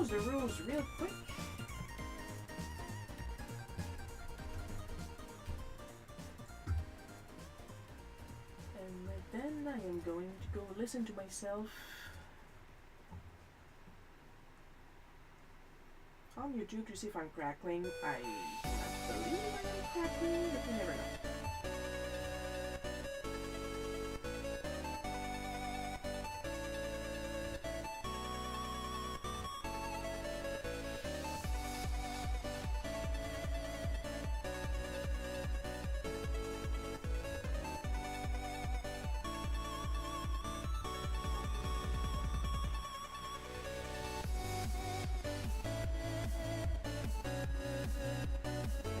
knows the rules real quick. And then I am going to go listen to myself on YouTube to see if I'm crackling. I believe I am crackling, but you never know.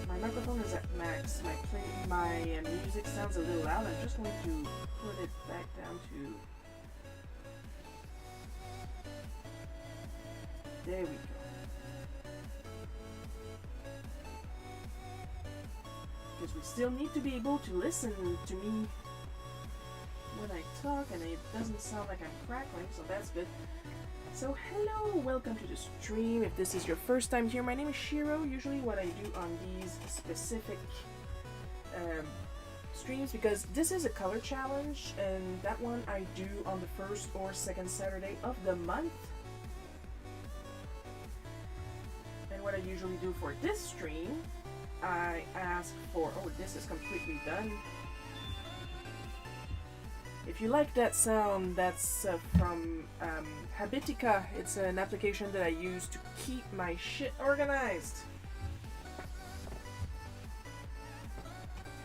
My microphone is at max. My music sounds a little loud. I'm just going to put it back down to... There we go. Because we still need to be able to listen to me when I talk, and it doesn't sound like I'm crackling, so that's good. So hello, welcome to the stream. If this is your first time here, my name is Shiro. Usually what I do on these specific streams, because this is a color challenge, and that one I do on the first or second Saturday of the month. And what I usually do for this stream, I ask for, oh, this is completely done. If you like that sound, that's from Habitica. It's an application that I use to keep my shit organized.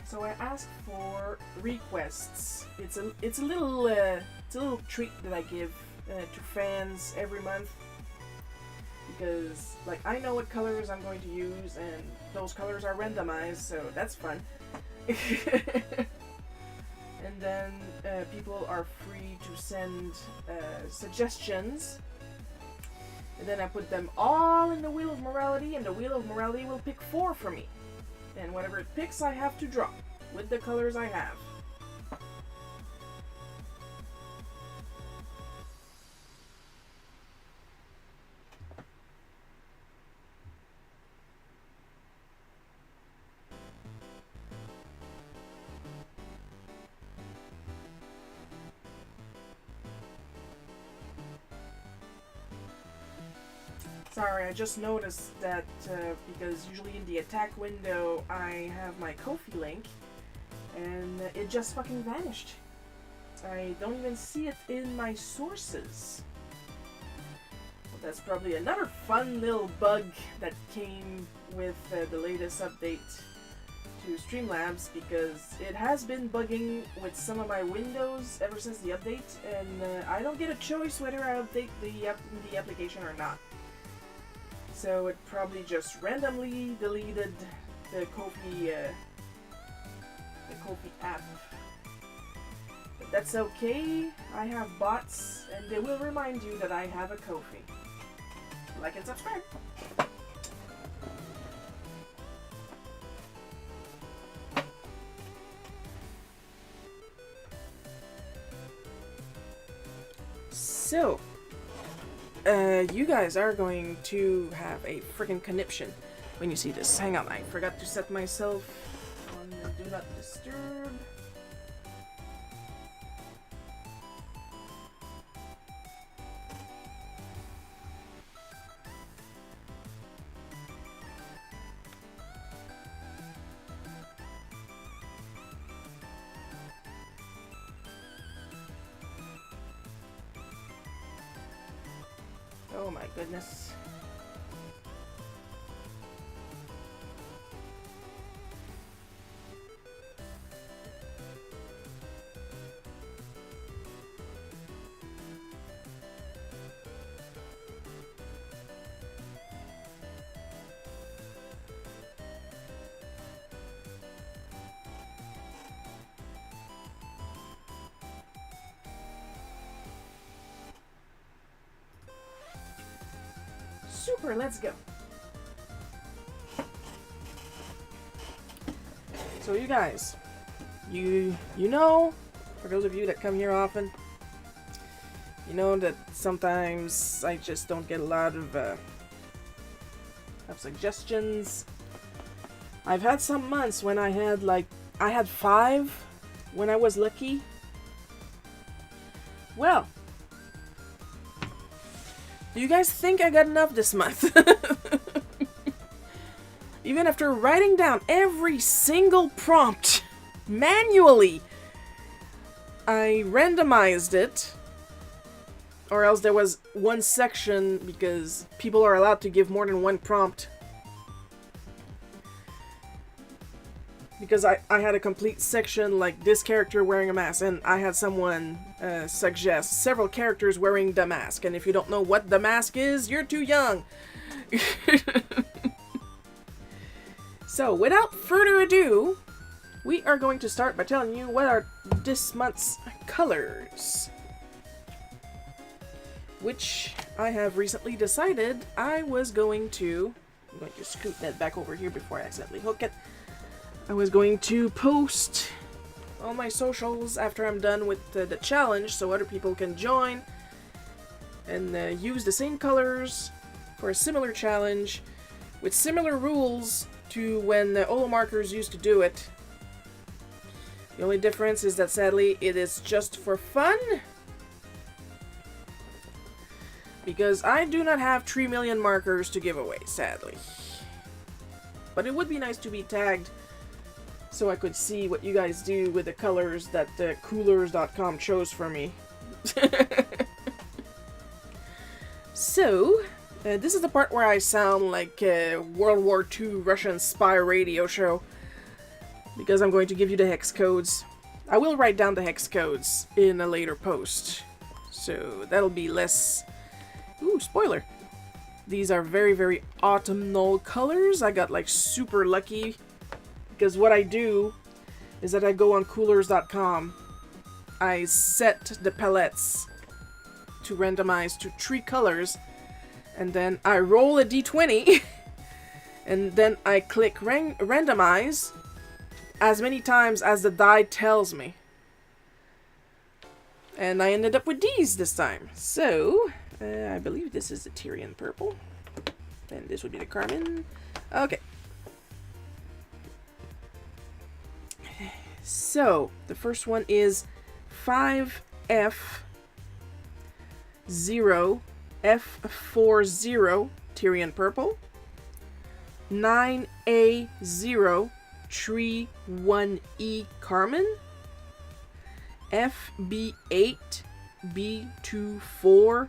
So I ask for requests. It's a little treat that I give to fans every month, because like I know what colors I'm going to use, and those colors are randomized, so that's fun. And then people are free to send suggestions, and then I put them all in the Wheel of Morality, and the Wheel of Morality will pick 4 for me, and whatever it picks I have to draw with the colors I have. Sorry, I just noticed that because usually in the attack window I have my Ko-fi link, and it just fucking vanished. I don't even see it in my sources. Well, that's probably another fun little bug that came with the latest update to Streamlabs, because it has been bugging with some of my windows ever since the update, and I don't get a choice whether I update the application or not. So it probably just randomly deleted the Ko-fi app. But that's okay. I have bots, and they will remind you that I have a Ko-fi. Like and subscribe. So, you guys are going to have a freaking conniption when you see this. Hang on, I forgot to set myself on the Do Not Disturb. Oh my goodness. Super, let's go. So you guys, you know, for those of you that come here often, You know that sometimes I just don't get a lot of suggestions. I've had some months when I had 5 when I was lucky. Well, do you guys think I got enough this month? Even after writing down every single prompt manually, I randomized it, or else there was one section because people are allowed to give more than one prompt. Because I had a complete section like this character wearing a mask, and I had someone suggest several characters wearing the mask, and if you don't know what the mask is, you're too young. So, without further ado, we are going to start by telling you what are this month's colors. Which I have recently decided I'm going to scoot that back over here before I accidentally hook it. I was going to post on my socials after I'm done with the challenge so other people can join and use the same colors for a similar challenge with similar rules to when the holo markers used to do it. The only difference is that sadly it is just for fun, because I do not have 3 million markers to give away, sadly. But it would be nice to be tagged so I could see what you guys do with the colors that coolers.com chose for me. So, this is the part where I sound like a World War II Russian spy radio show, because I'm going to give you the hex codes. I will write down the hex codes in a later post, so that'll be less... Ooh, spoiler! These are very, very autumnal colors. I got like super lucky, because what I do is that I go on coolers.com, I set the palettes to randomize to 3 colors, and then I roll a d20, and then I click randomize as many times as the die tells me. And I ended up with these this time. So, I believe this is the Tyrian purple, and this would be the Carmen. Okay. So, the first one is 5F0 F40 Tyrian purple, 9A0 Tree 1E Carmen, FB8 B24,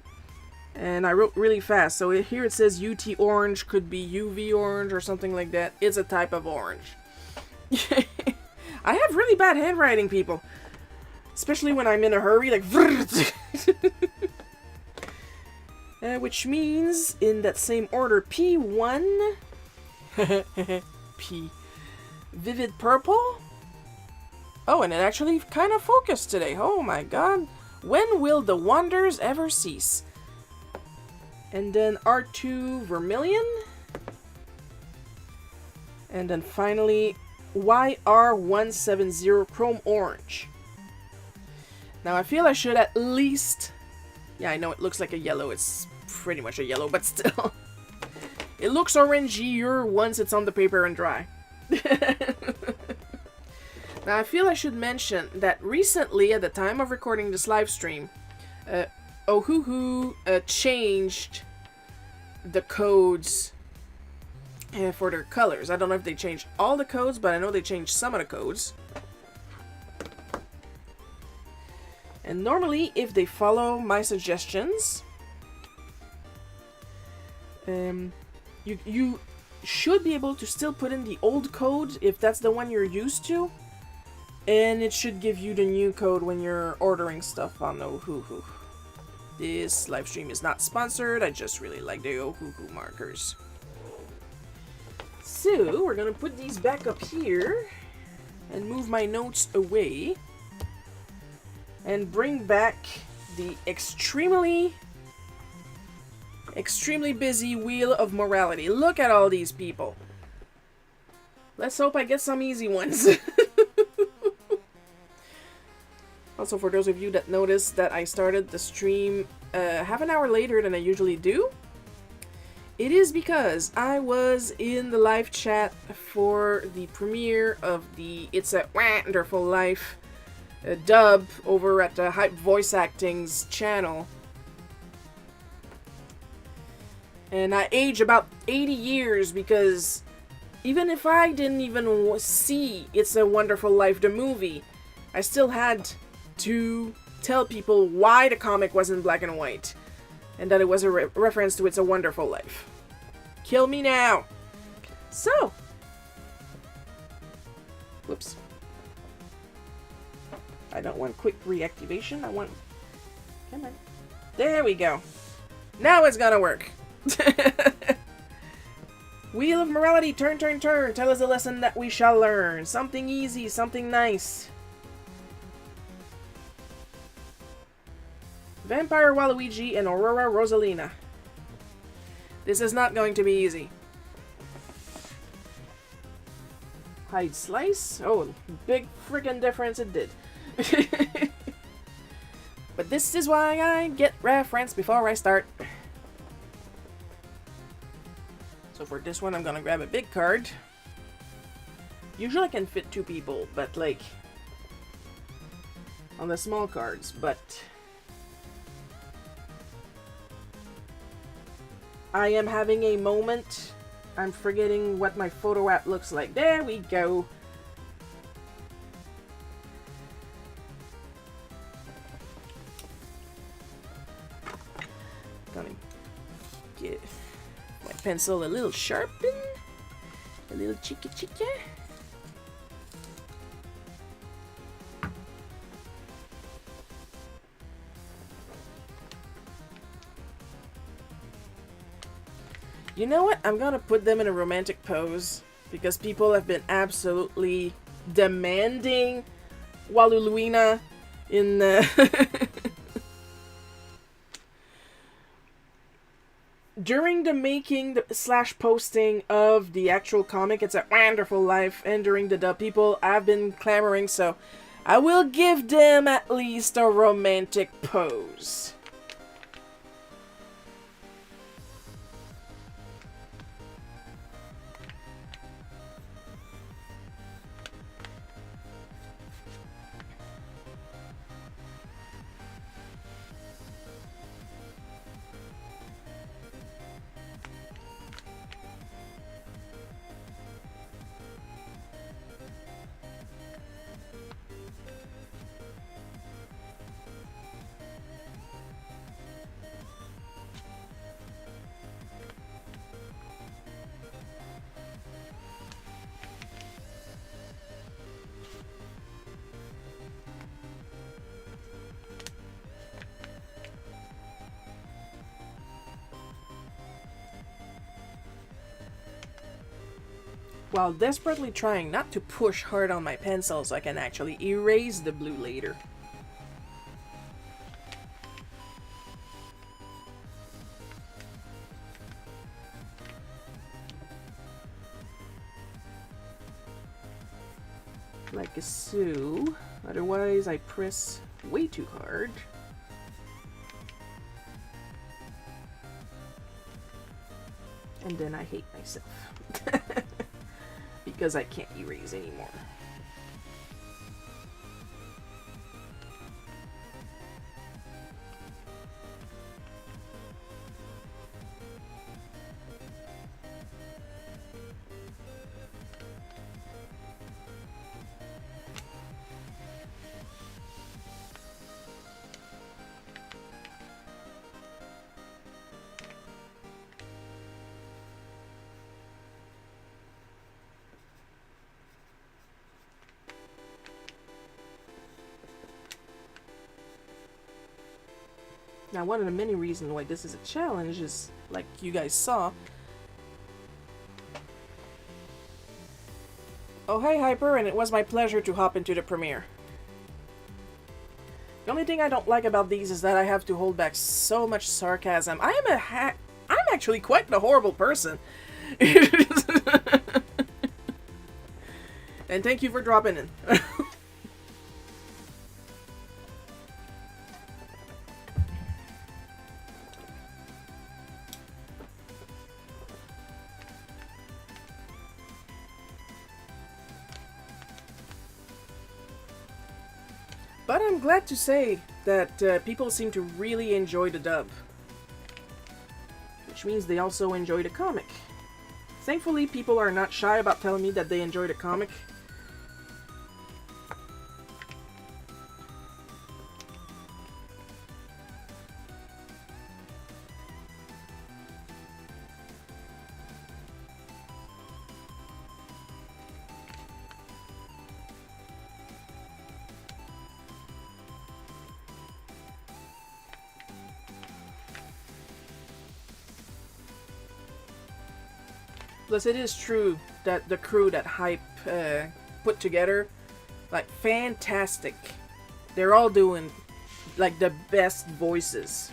and I wrote really fast, so here it says UT orange, could be UV orange or something like that. It's a type of orange. I have really bad handwriting, people. Especially when I'm in a hurry, like... which means, in that same order, P1... P... Vivid purple? Oh, and it actually kind of focused today. Oh my god. When will the wonders ever cease? And then R2 Vermilion. And then finally, YR170 Chrome Orange. Now I feel I should at least... Yeah, I know it looks like a yellow. It's pretty much a yellow, but still. It looks orangier once it's on the paper and dry. Now I feel I should mention that recently, at the time of recording this live stream, Ohuhu changed the codes for their colors. I don't know if they changed all the codes, but I know they changed some of the codes. And normally, if they follow my suggestions, you should be able to still put in the old code if that's the one you're used to, and it should give you the new code when you're ordering stuff on Ohuhu. This live stream is not sponsored, I just really like the Ohuhu markers. So, we're gonna put these back up here and move my notes away and bring back the extremely busy Wheel of Morality. Look at all these people. Let's hope I get some easy ones. also for those of you that noticed that I started the stream half an hour later than I usually do. It is because I was in the live chat for the premiere of the It's a Wonderful Life dub over at Hype Voice Acting's channel. And I age about 80 years because even if I didn't even see It's a Wonderful Life, the movie, I still had to tell people why the comic was in black and white. And that it was a reference to It's a Wonderful Life. Kill me now! So. Whoops. I don't want quick reactivation, I want... Come on. There we go. Now it's gonna work. Wheel of Morality, turn, turn, turn. Tell us a lesson that we shall learn. Something easy, something nice. Vampire Waluigi and Aurora Rosalina. This is not going to be easy. Hide slice? Oh, big friggin' difference it did. But this is why I get reference before I start. So for this one, I'm gonna grab a big card. Usually I can fit 2 people, but like on the small cards, but I am having a moment. I'm forgetting what my photo app looks like. There we go. Gonna get my pencil a little sharpened. A little chica chica. You know what? I'm gonna put them in a romantic pose because people have been absolutely demanding Waluluina in during the making slash posting of the actual comic. It's a Wonderful Life, and during the dub, people have been clamoring, so I will give them at least a romantic pose. While desperately trying not to push hard on my pencil so I can actually erase the blue later. Like so. Otherwise I press way too hard. And then I hate myself. Because I can't erase anymore. Now, one of the many reasons why this is a challenge is, like you guys saw. Oh, hey, Hyper, and it was my pleasure to hop into the premiere. The only thing I don't like about these is that I have to hold back so much sarcasm. I'm actually quite the horrible person. And thank you for dropping in. But I'm glad to say that people seem to really enjoy the dub. Which means they also enjoy the comic. Thankfully, people are not shy about telling me that they enjoy the comic. Plus, it is true that the crew that Hype put together, like, fantastic. They're all doing, like, the best voices.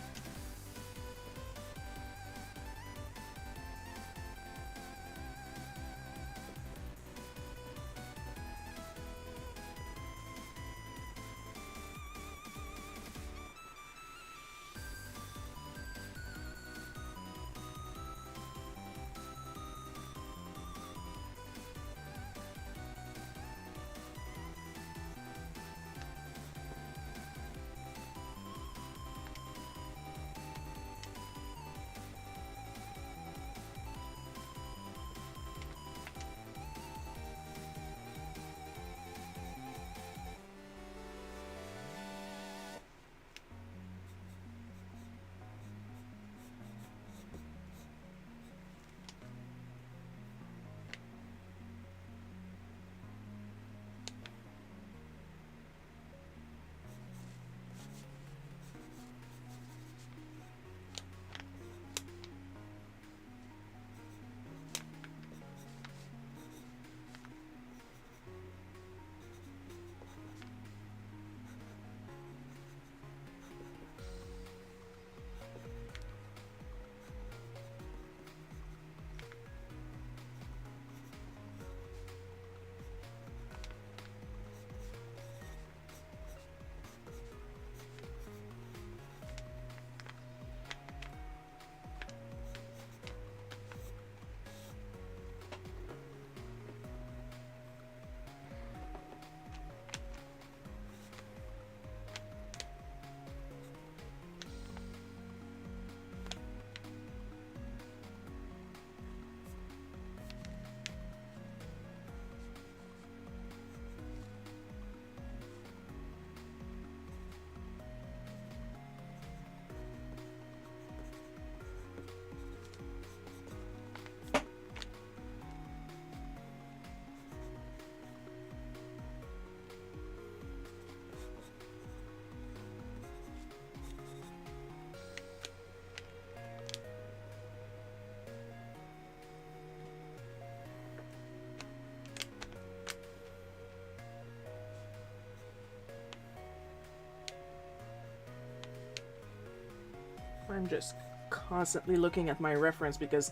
I'm just constantly looking at my reference because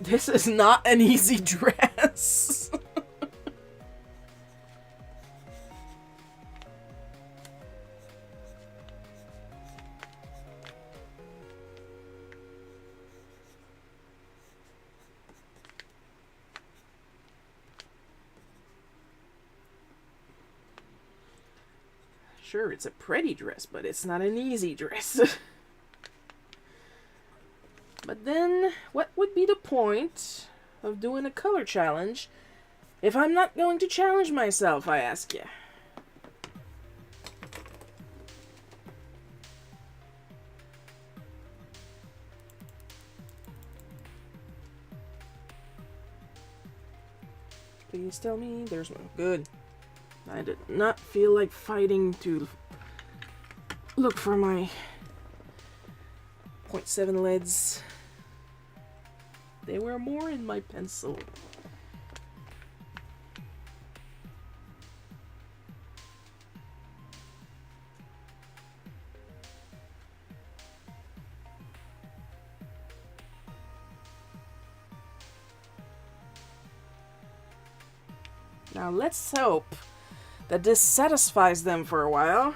this is not an easy dress. Sure, it's a pretty dress, but it's not an easy dress. But then, what would be the point of doing a color challenge if I'm not going to challenge myself, I ask you? Please tell me there's no good. I did not feel like fighting to look for my 0.7 leads. They were more in my pencil. Now let's hope that this satisfies them for a while.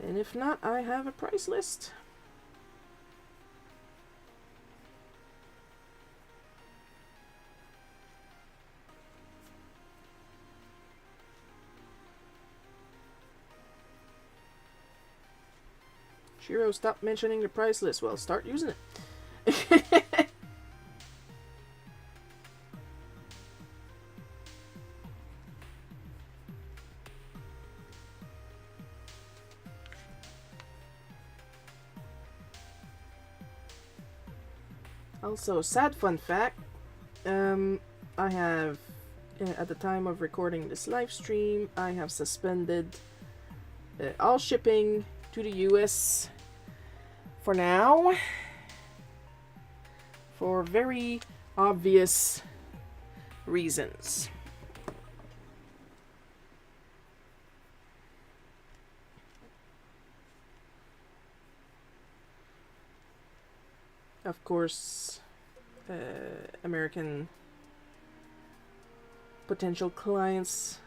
And if not, I have a price list. Shiro, stop mentioning the price list. Well, start using it. Also, sad fun fact, I have, at the time of recording this live stream, I have suspended all shipping to the US for now, for very obvious reasons. Of course, American potential clients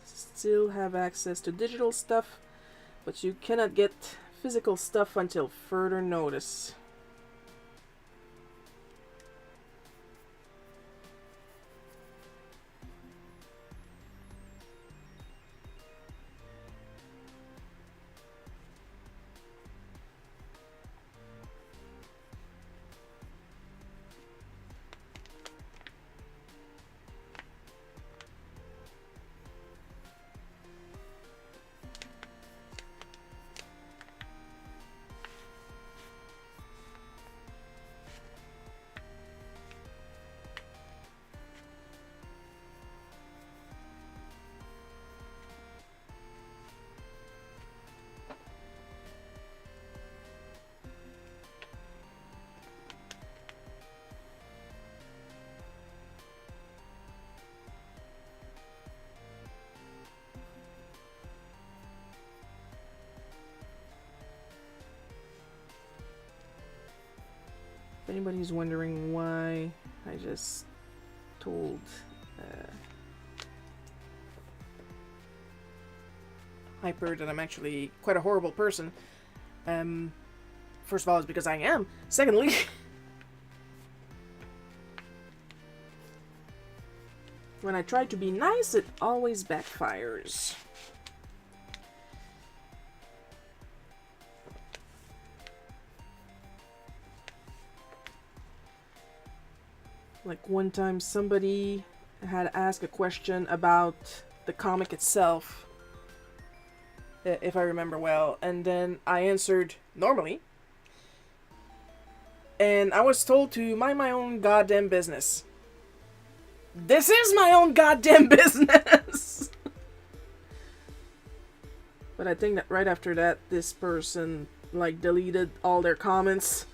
still have access to digital stuff, but you cannot get physical stuff until further notice. If anybody's wondering why I just told Hyper that I'm actually quite a horrible person, first of all, it's because I am. Secondly, when I try to be nice, it always backfires. Like one time somebody had asked a question about the comic itself, if I remember well, and then I answered normally, and I was told to mind my own goddamn business. This is my own goddamn business! But I think that right after that, this person, like, deleted all their comments.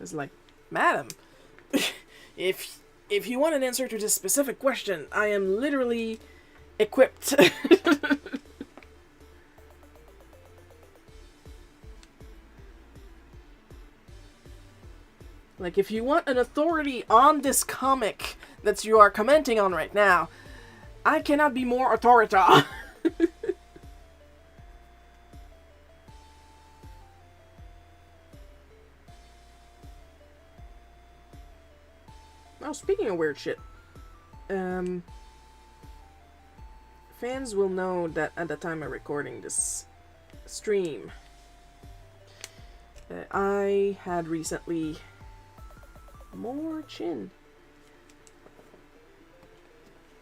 It's like, madam, if you want an answer to this specific question, I am literally equipped. Like, if you want an authority on this comic that you are commenting on right now, I cannot be more authoritative. Oh, speaking of weird shit, fans will know that at the time of recording this stream, I had recently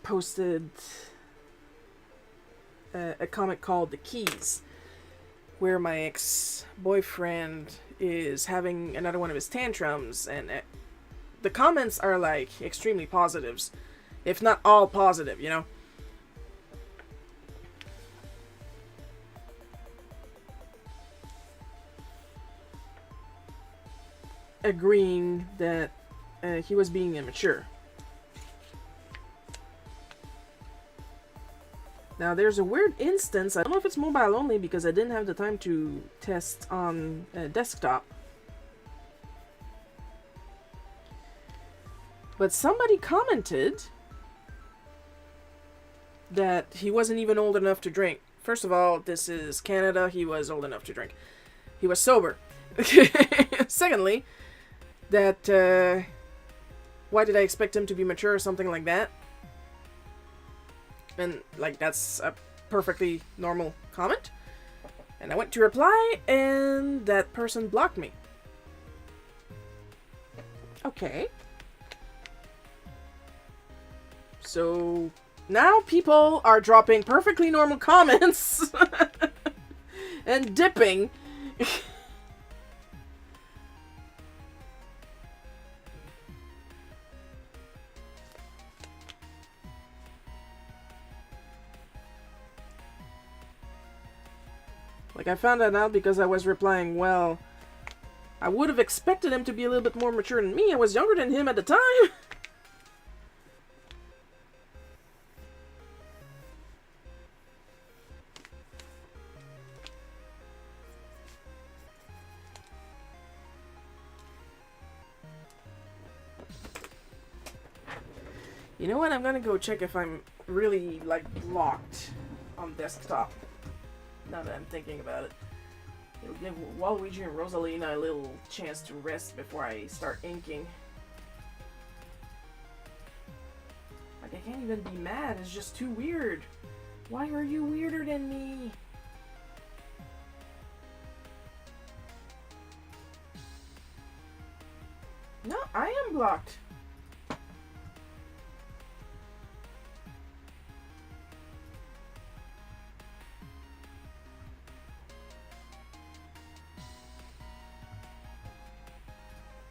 posted a comic called The Keys, where my ex-boyfriend is having another one of his tantrums, and the comments are, like, extremely positives. If not all positive, you know? Agreeing that he was being immature. Now, there's a weird instance. I don't know if it's mobile only because I didn't have the time to test on desktop. But somebody commented that he wasn't even old enough to drink. First of all, this is Canada. He was old enough to drink. he was sober. Secondly, that why did I expect him to be mature or something like that? And like that's a perfectly normal comment. And I went to reply, and that person blocked me. Okay. So now people are dropping perfectly normal comments and dipping. Like, I found that out because I was replying, well, I would have expected him to be a little bit more mature than me. I was younger than him at the time. You know what? I'm gonna go check if I'm really, like, blocked on desktop. Now that I'm thinking about it. It'll give Waluigi and Rosalina a little chance to rest before I start inking. Like, I can't even be mad. It's just too weird. Why are you weirder than me? No, I am blocked.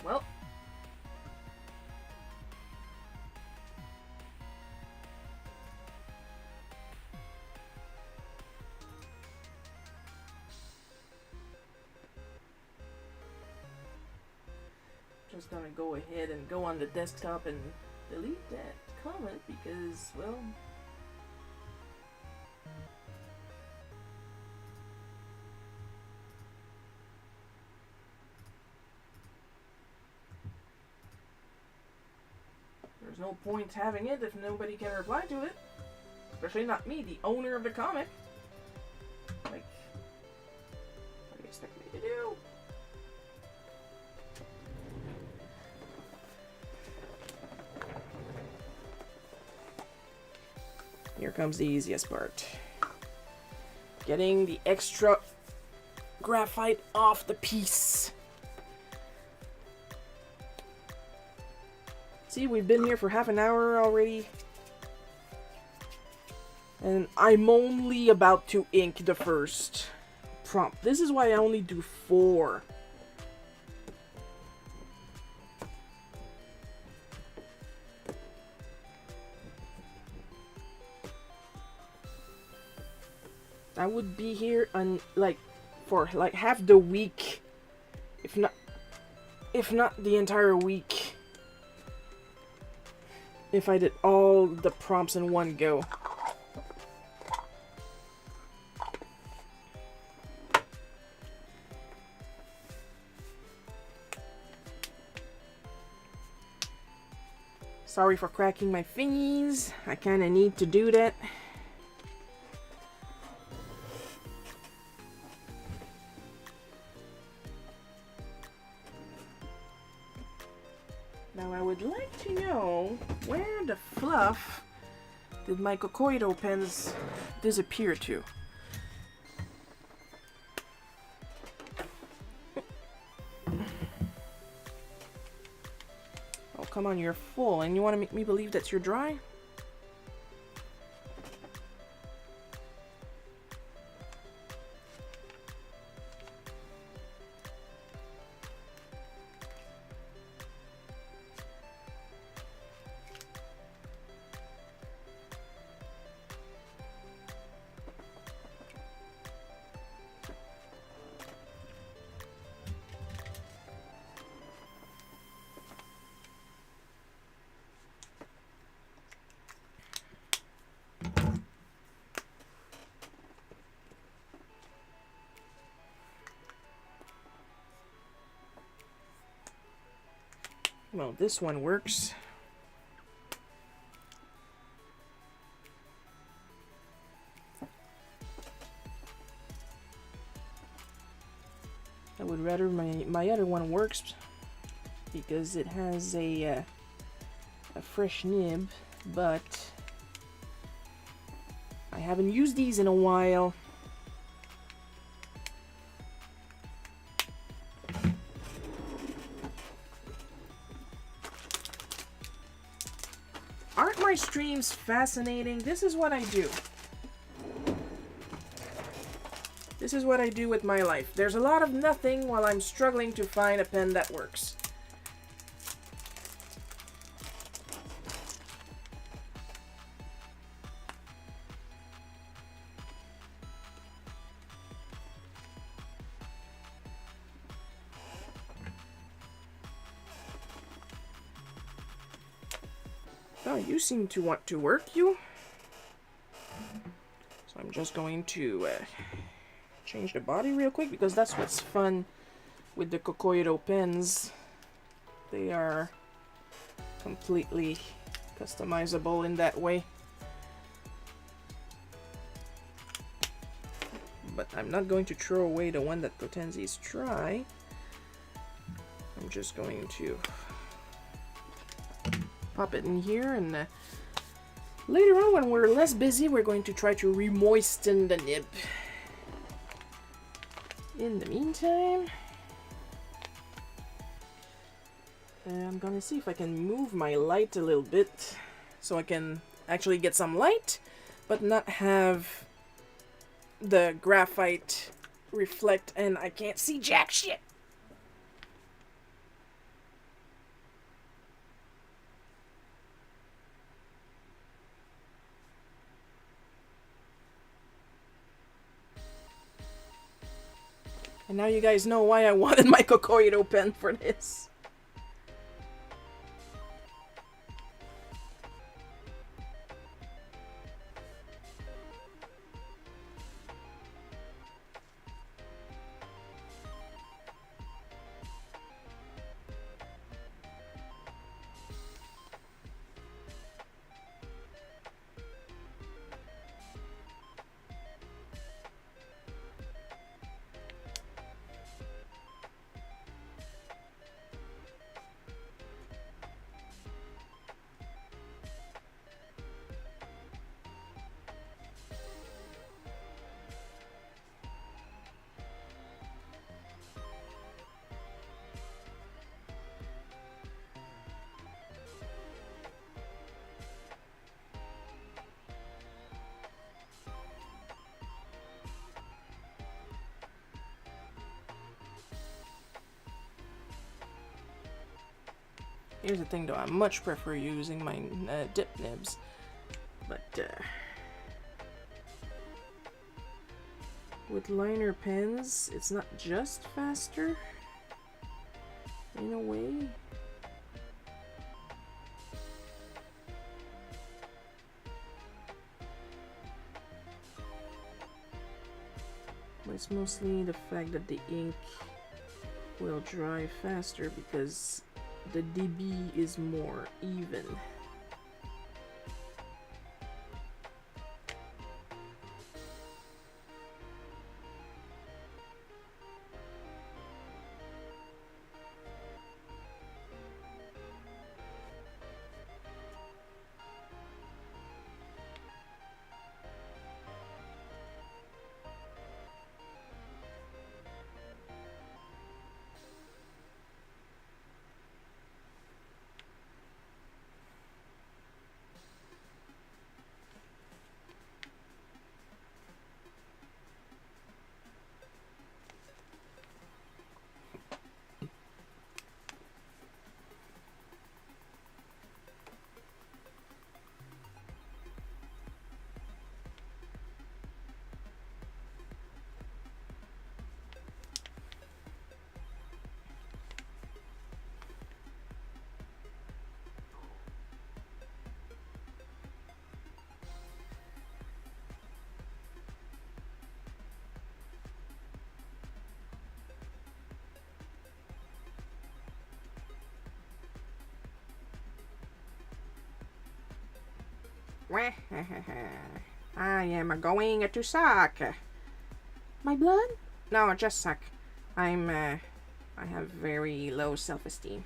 Well. Just gonna go ahead and go on the desktop and delete that comment because, well... there's no point having it if nobody can reply to it. Especially not me, the owner of the comic. Like, what do you expect me to do? Here comes the easiest part. Getting the extra graphite off the piece. See, we've been here for half an hour already. And I'm only about to ink the first prompt. This is why I only do 4. I would be here on for half the week, if not the entire week, if I did all the prompts in one go. Sorry for cracking my fingies. I kinda need to do that. Now I would like to know where the fluff did my Kool-Aid pens disappear to? Oh, come on, you're full and you want to make me believe that you're dry? Well, this one works. rather my other one works because it has a fresh nib, but I haven't used these in a while. Aren't my streams fascinating? This is what I do. This is what I do with my life. There's a lot of nothing while I'm struggling to find a pen that works. Oh, you seem to want to work, you. So I'm just going to change the body real quick because that's what's fun with the Kool-Aid pens. They are completely customizable in that way. But I'm not going to throw away the one that Potenzi's try. I'm just going to pop it in here, and later on when we're less busy, we're going to try to re-moisten the nib. In the meantime, I'm gonna see if I can move my light a little bit so I can actually get some light, but not have the graphite reflect and I can't see jack shit. And now you guys know why I wanted my Kool-Aid pen for this. Here's the thing though, I much prefer using my dip nibs, but with liner pens, it's not just faster, in a way. But it's mostly the fact that the ink will dry faster because the dB is more even. I am going to suck. My blood? No, just suck. I'm I have very low self-esteem.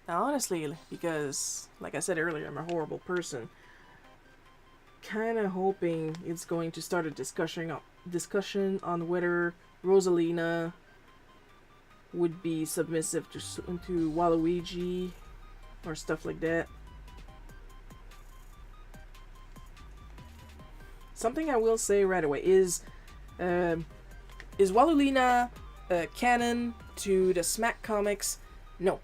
Now, honestly, because, like I said earlier, I'm a horrible person, kind of hoping it's going to start a discussion on whether Rosalina would be submissive to Waluigi or stuff like that. Something I will say right away is Walulina canon to the Smack comics? No.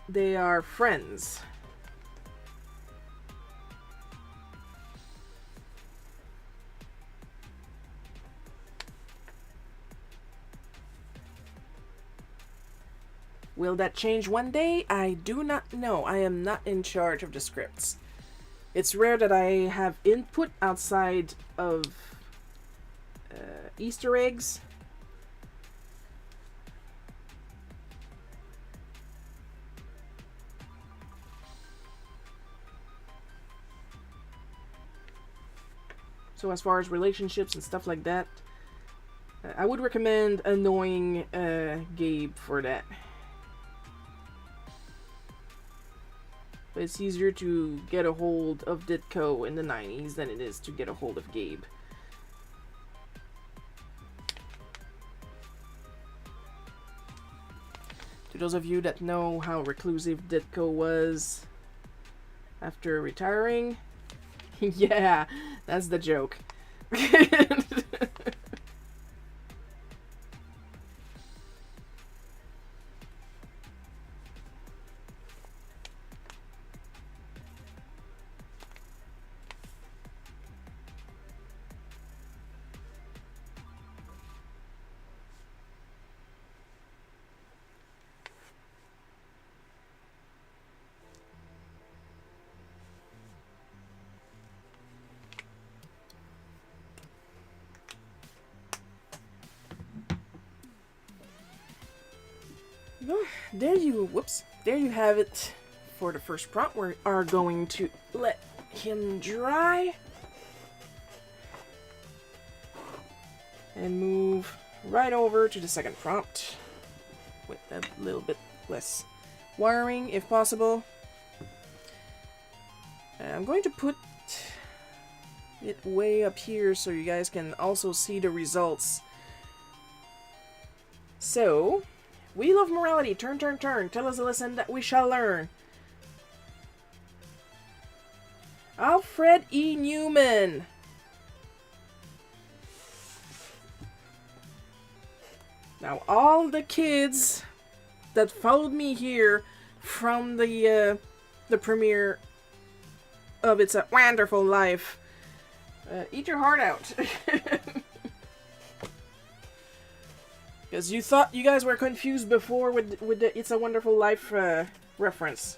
They are friends. Will that change one day? I do not know. I am not in charge of the scripts. It's rare that I have input outside of Easter eggs. So as far as relationships and stuff like that, I would recommend annoying Gabe for that. But it's easier to get a hold of Ditko in the 90s than it is to get a hold of Gabe. To those of you that know how reclusive Ditko was after retiring, yeah, that's the joke. There you have it for the first prompt. We are going to let him dry and move right over to the second prompt with a little bit less wiring if possible. I'm going to put it way up here so you guys can also see the results. So, Wheel of Morality, turn, turn, turn. Tell us a lesson that we shall learn. Alfred E. Newman. Now, all the kids that followed me here from the premiere of It's a Wonderful Life, eat your heart out. Because you thought you guys were confused before with the It's a Wonderful Life reference.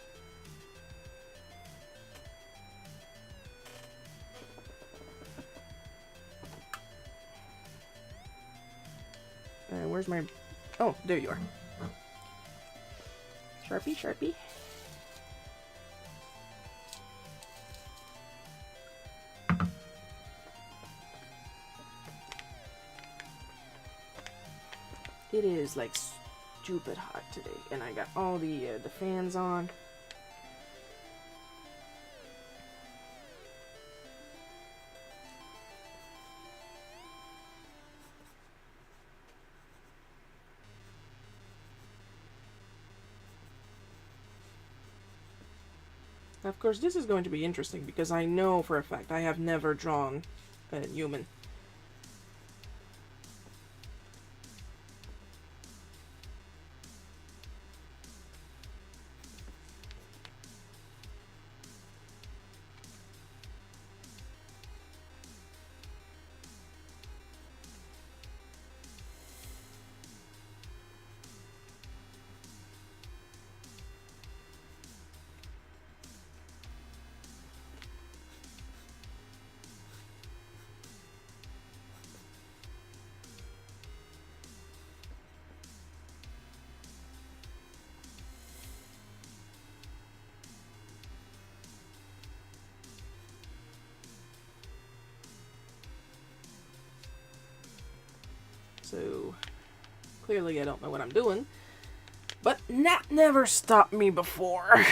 Where's my... Oh, there you are. Sharpie, Sharpie. It is like stupid hot today, and I got all the fans on. Of course, this is going to be interesting because I know for a fact I have never drawn a human. So, clearly I don't know what I'm doing. But that never stopped me before.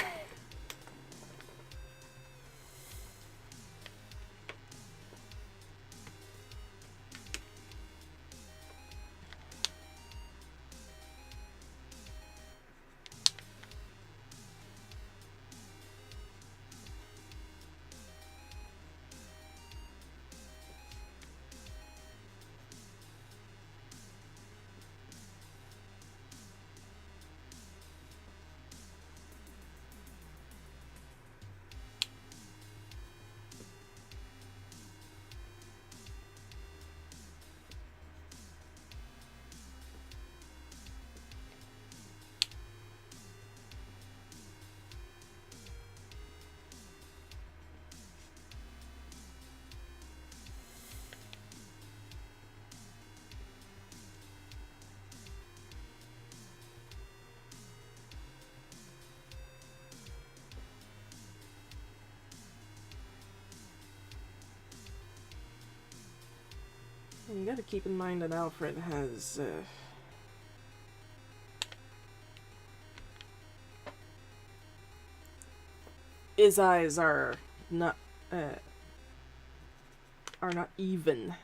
And you gotta keep in mind that Alfred has, his eyes are not even.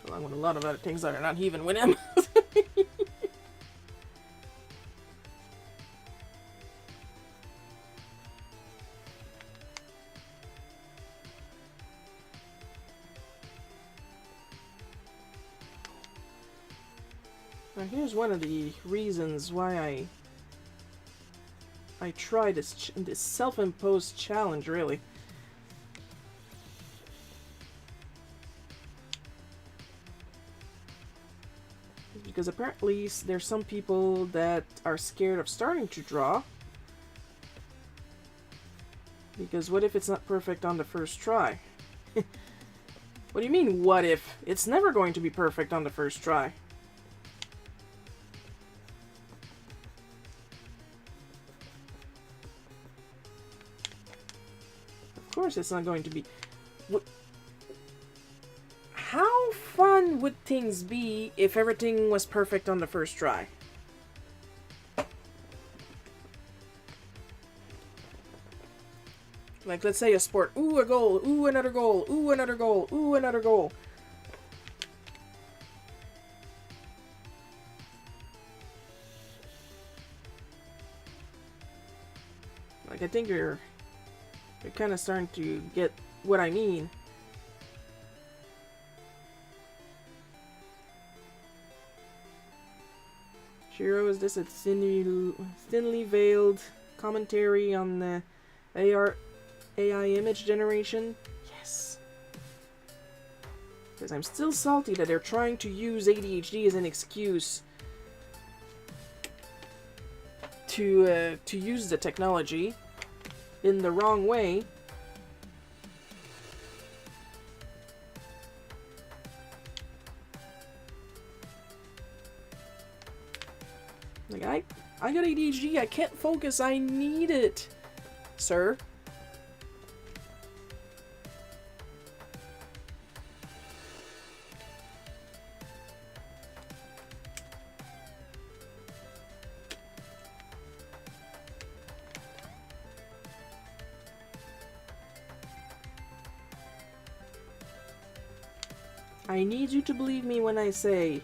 Along with a lot of other things that are not even with him. Now here's one of the reasons why I try this self-imposed challenge, really. Because apparently there's some people that are scared of starting to draw. Because what if it's not perfect on the first try? What do you mean, what if? It's never going to be perfect on the first try. Of course it's not going to be. How fun would things be if everything was perfect on the first try? Like, let's say a sport. Ooh, a goal. Ooh, another goal. Ooh, another goal. Ooh, another goal. Like, I think you're kind of starting to get what I mean. Shiro, is this a thinly veiled commentary on the AI image generation? Yes. Because I'm still salty that they're trying to use ADHD as an excuse to use the technology in the wrong way. Like, I got ADHD, I can't focus, I need it, sir. I need you to believe me when I say,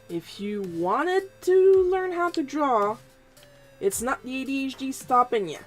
if you wanted to learn how to draw, it's not the ADHD stopping you.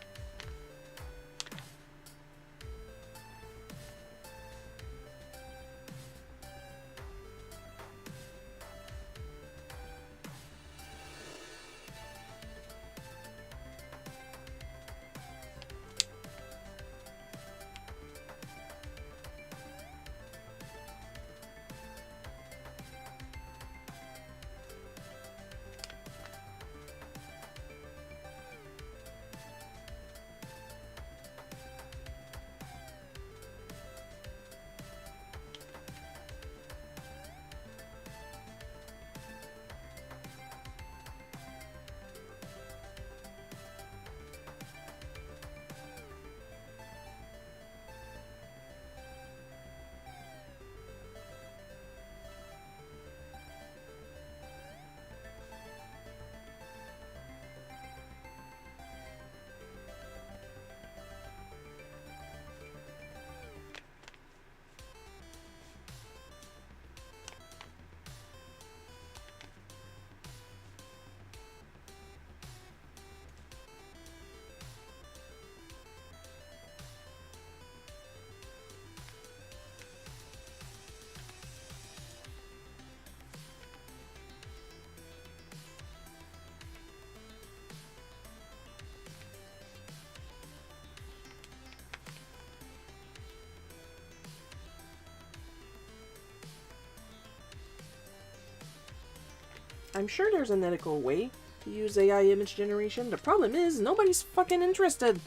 I'm sure there's an ethical way to use AI image generation. The problem is, nobody's fucking interested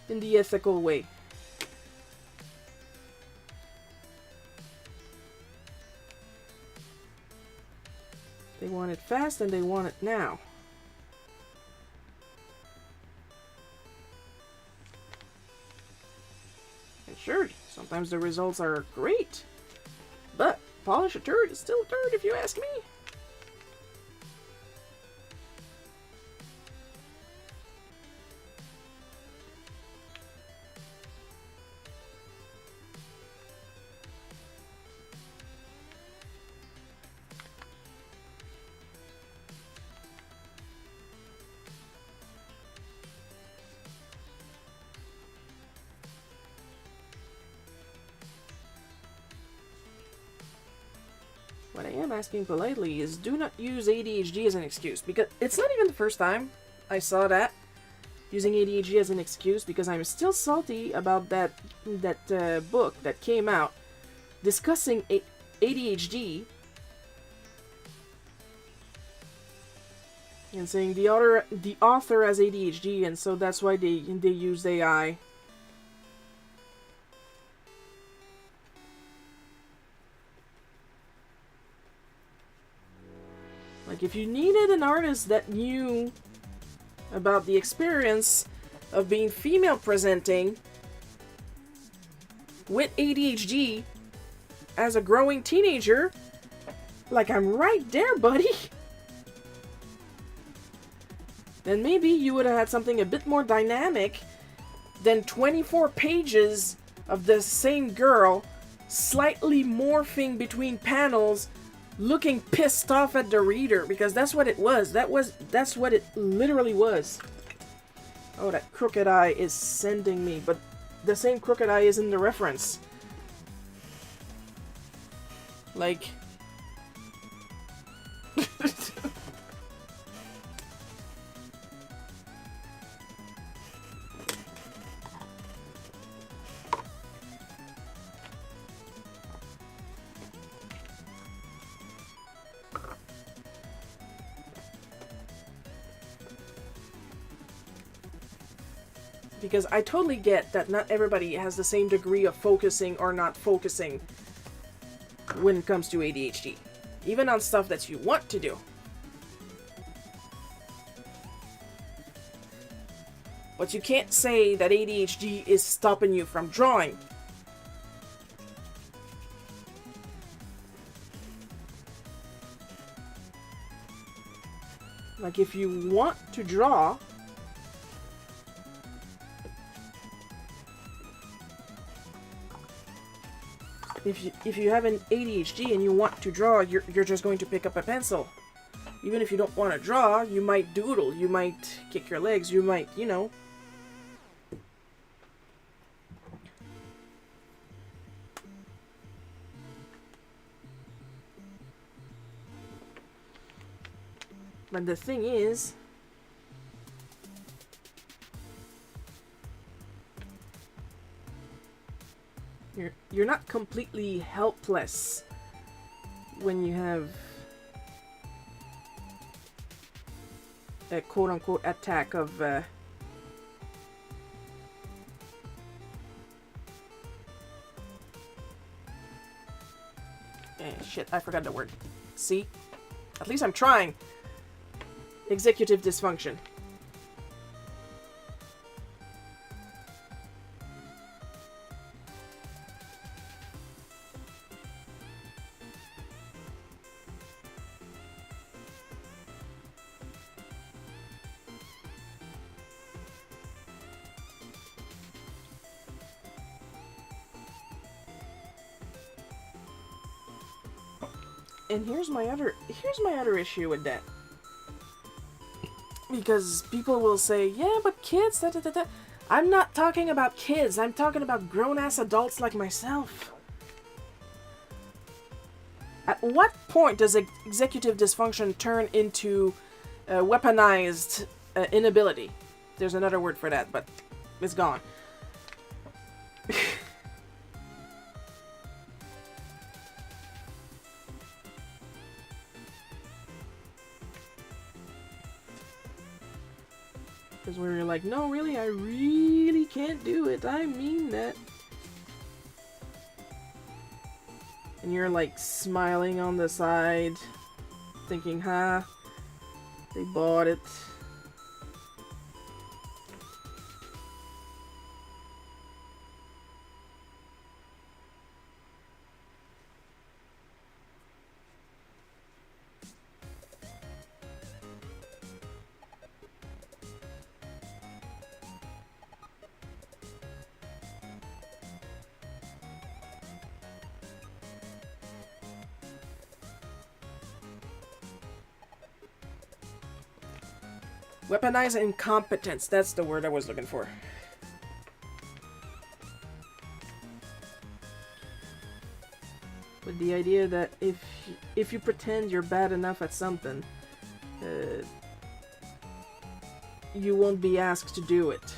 in the ethical way. They want it fast and they want it now. And sure, sometimes the results are great, but polish a turd is still a turd if you ask me. What I am asking politely is do not use ADHD as an excuse, because it's not even the first time I saw that, using ADHD as an excuse, because I'm still salty about that book that came out discussing ADHD and saying the author has ADHD and so that's why they used AI. Like, if you needed an artist that knew about the experience of being female presenting with ADHD as a growing teenager, like, I'm right there, buddy. Then maybe you would have had something a bit more dynamic than 24 pages of the same girl slightly morphing between panels, looking pissed off at the reader, because that's what it was. That's what it literally was. Oh, that crooked eye is sending me, but the same crooked eye is in the reference. Like... Because I totally get that not everybody has the same degree of focusing or not focusing when it comes to ADHD. Even on stuff that you want to do. But you can't say that ADHD is stopping you from drawing. Like, if you want to draw, if you have an ADHD and you want to draw, you're just going to pick up a pencil. Even if you don't want to draw, you might doodle, you might kick your legs, you might, you know. But the thing is, you're not completely helpless when you have a quote-unquote attack of shit, I forgot the word. See? At least I'm trying. Executive dysfunction. And here's my other issue with that. Because people will say, yeah, but kids, da, da, da, da. I'm not talking about kids. I'm talking about grown-ass adults like myself. At what point does executive dysfunction turn into weaponized inability? There's another word for that, but it's gone. Because where you're like, no, really, I really can't do it. I mean that. And you're like smiling on the side, thinking, they bought it. Weaponize incompetence. That's the word I was looking for. With the idea that if you pretend you're bad enough at something, you won't be asked to do it.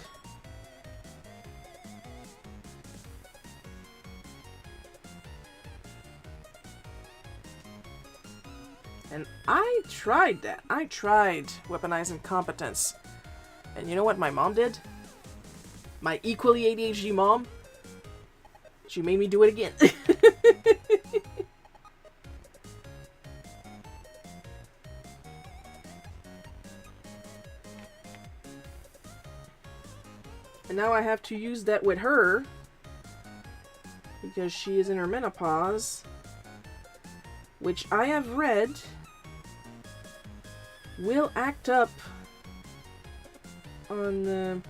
And I tried that. I tried weaponizing competence. And you know what my mom did? My equally ADHD mom? She made me do it again. And now I have to use that with her. Because she is in her menopause. Which I have read will act up on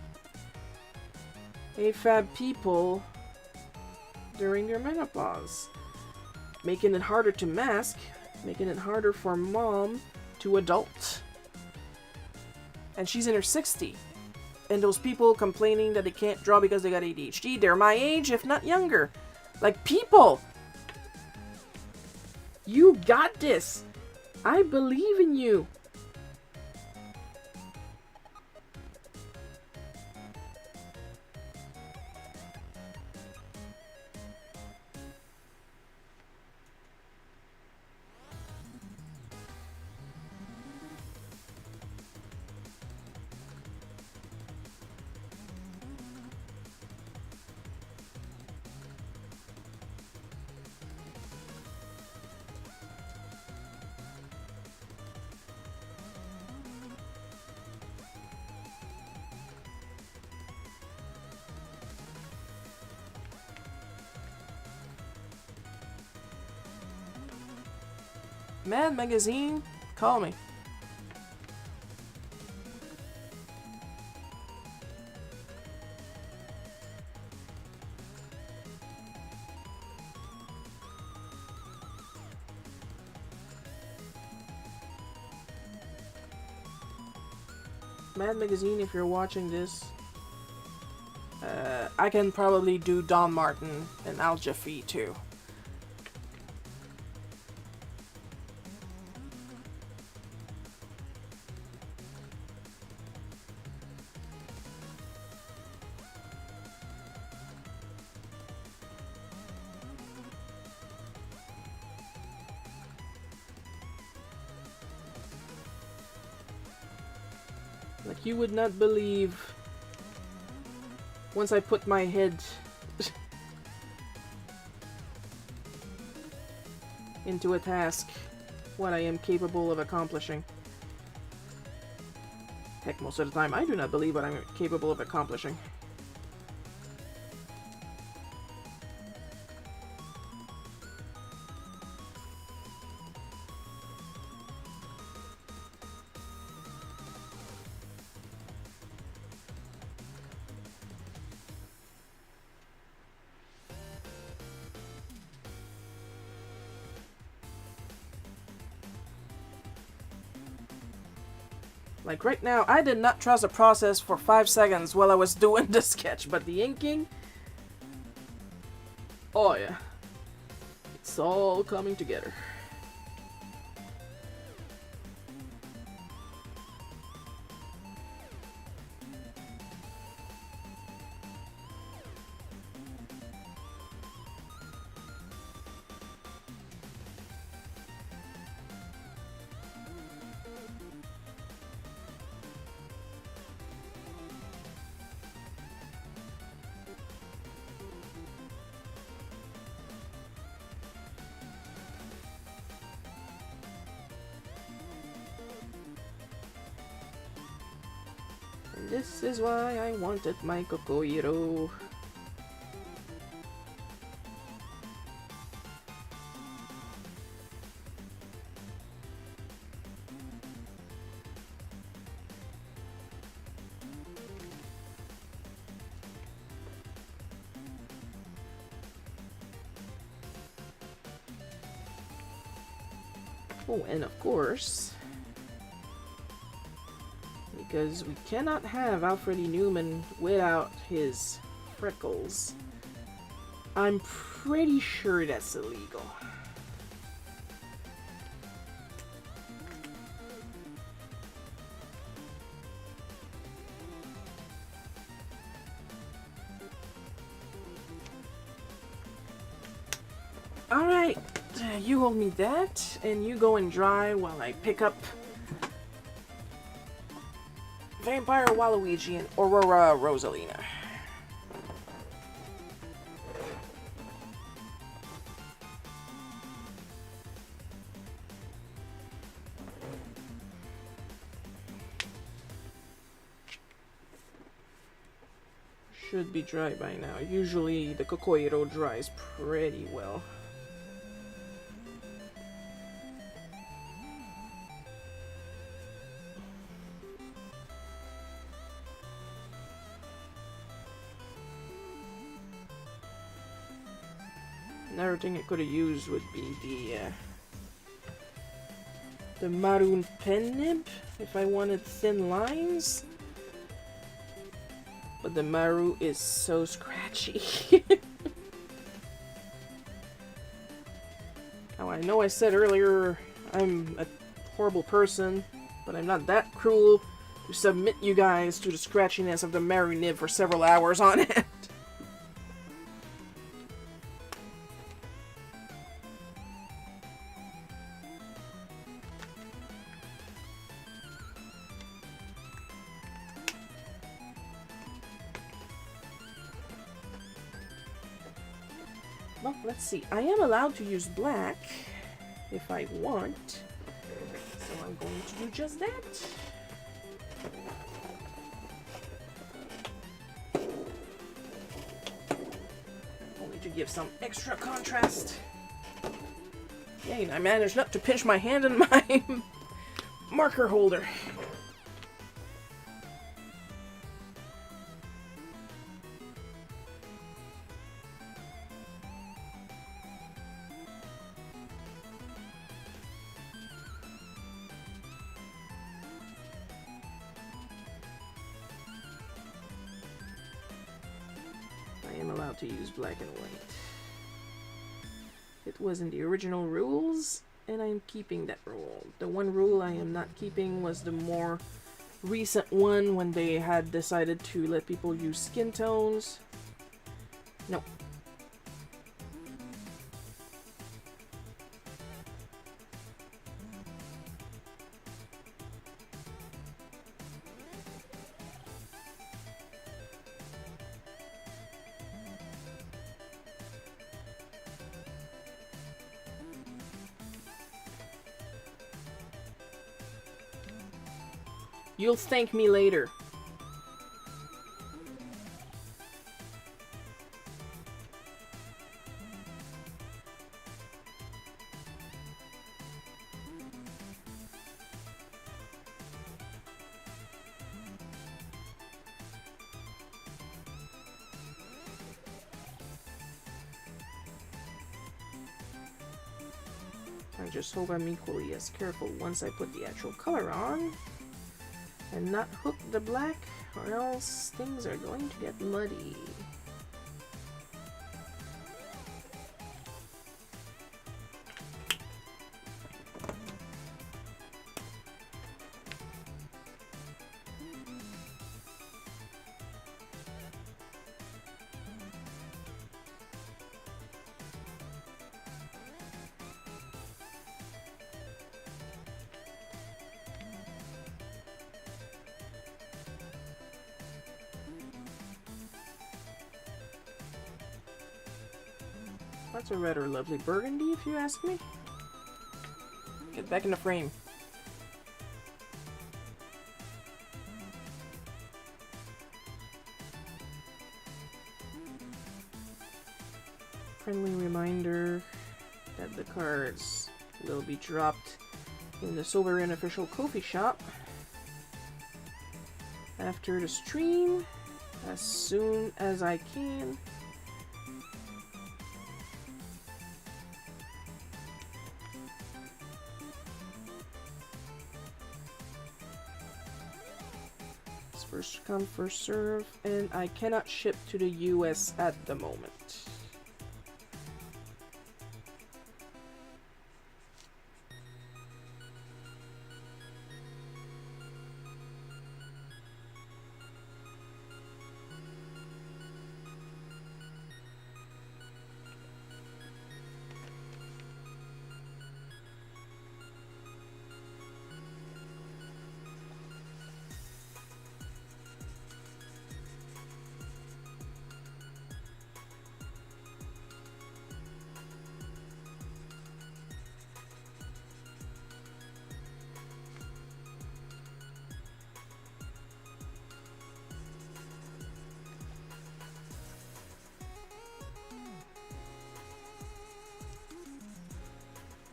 AFAB people during their menopause, making it harder to mask, making it harder for mom to adult. And she's in her 60s. And those people complaining that they can't draw because they got ADHD, they're my age, if not younger. Like, people! You got this! I believe in you! Mad Magazine, call me. Mad Magazine, if you're watching this, I can probably do Don Martin and Al Jaffe too. Like, you would not believe, once I put my head into a task, what I am capable of accomplishing. Heck, most of the time I do not believe what I'm capable of accomplishing. Like right now, I did not trust the process for 5 seconds while I was doing the sketch, but the inking... Oh yeah. It's all coming together. This is why I wanted my Kokoiro. Oh, and of course, because we cannot have Alfred E. Newman without his freckles, I'm pretty sure that's illegal. Alright, you hold me that, and you go and dry while I pick up Vampire Waluigi and Aurora Rosalina. Should be dry by now. Usually the Kokoiro dries pretty well. Another thing I could have used would be the maroon pen nib if I wanted thin lines. But the Maru is so scratchy. Now I know I said earlier I'm a horrible person, but I'm not that cruel to submit you guys to the scratchiness of the Maru nib for several hours on end. Well, let's see. I am allowed to use black if I want, so I'm going to do just that. Only to give some extra contrast. Yay, and I managed not to pinch my hand in my marker holder. I am allowed to use black and white. It was in the original rules, and I'm keeping that rule. The one rule I am not keeping was the more recent one when they had decided to let people use skin tones. No. You'll thank me later. I just hope I'm equally as careful once I put the actual color on. And not hook the black, or else things are going to get muddy. That's a rather lovely burgundy, if you ask me. Get back in the frame. Friendly reminder that the cards will be dropped in the Sovereign official coffee shop after the stream as soon as I can. First come, first serve, and I cannot ship to the US at the moment.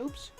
Oops.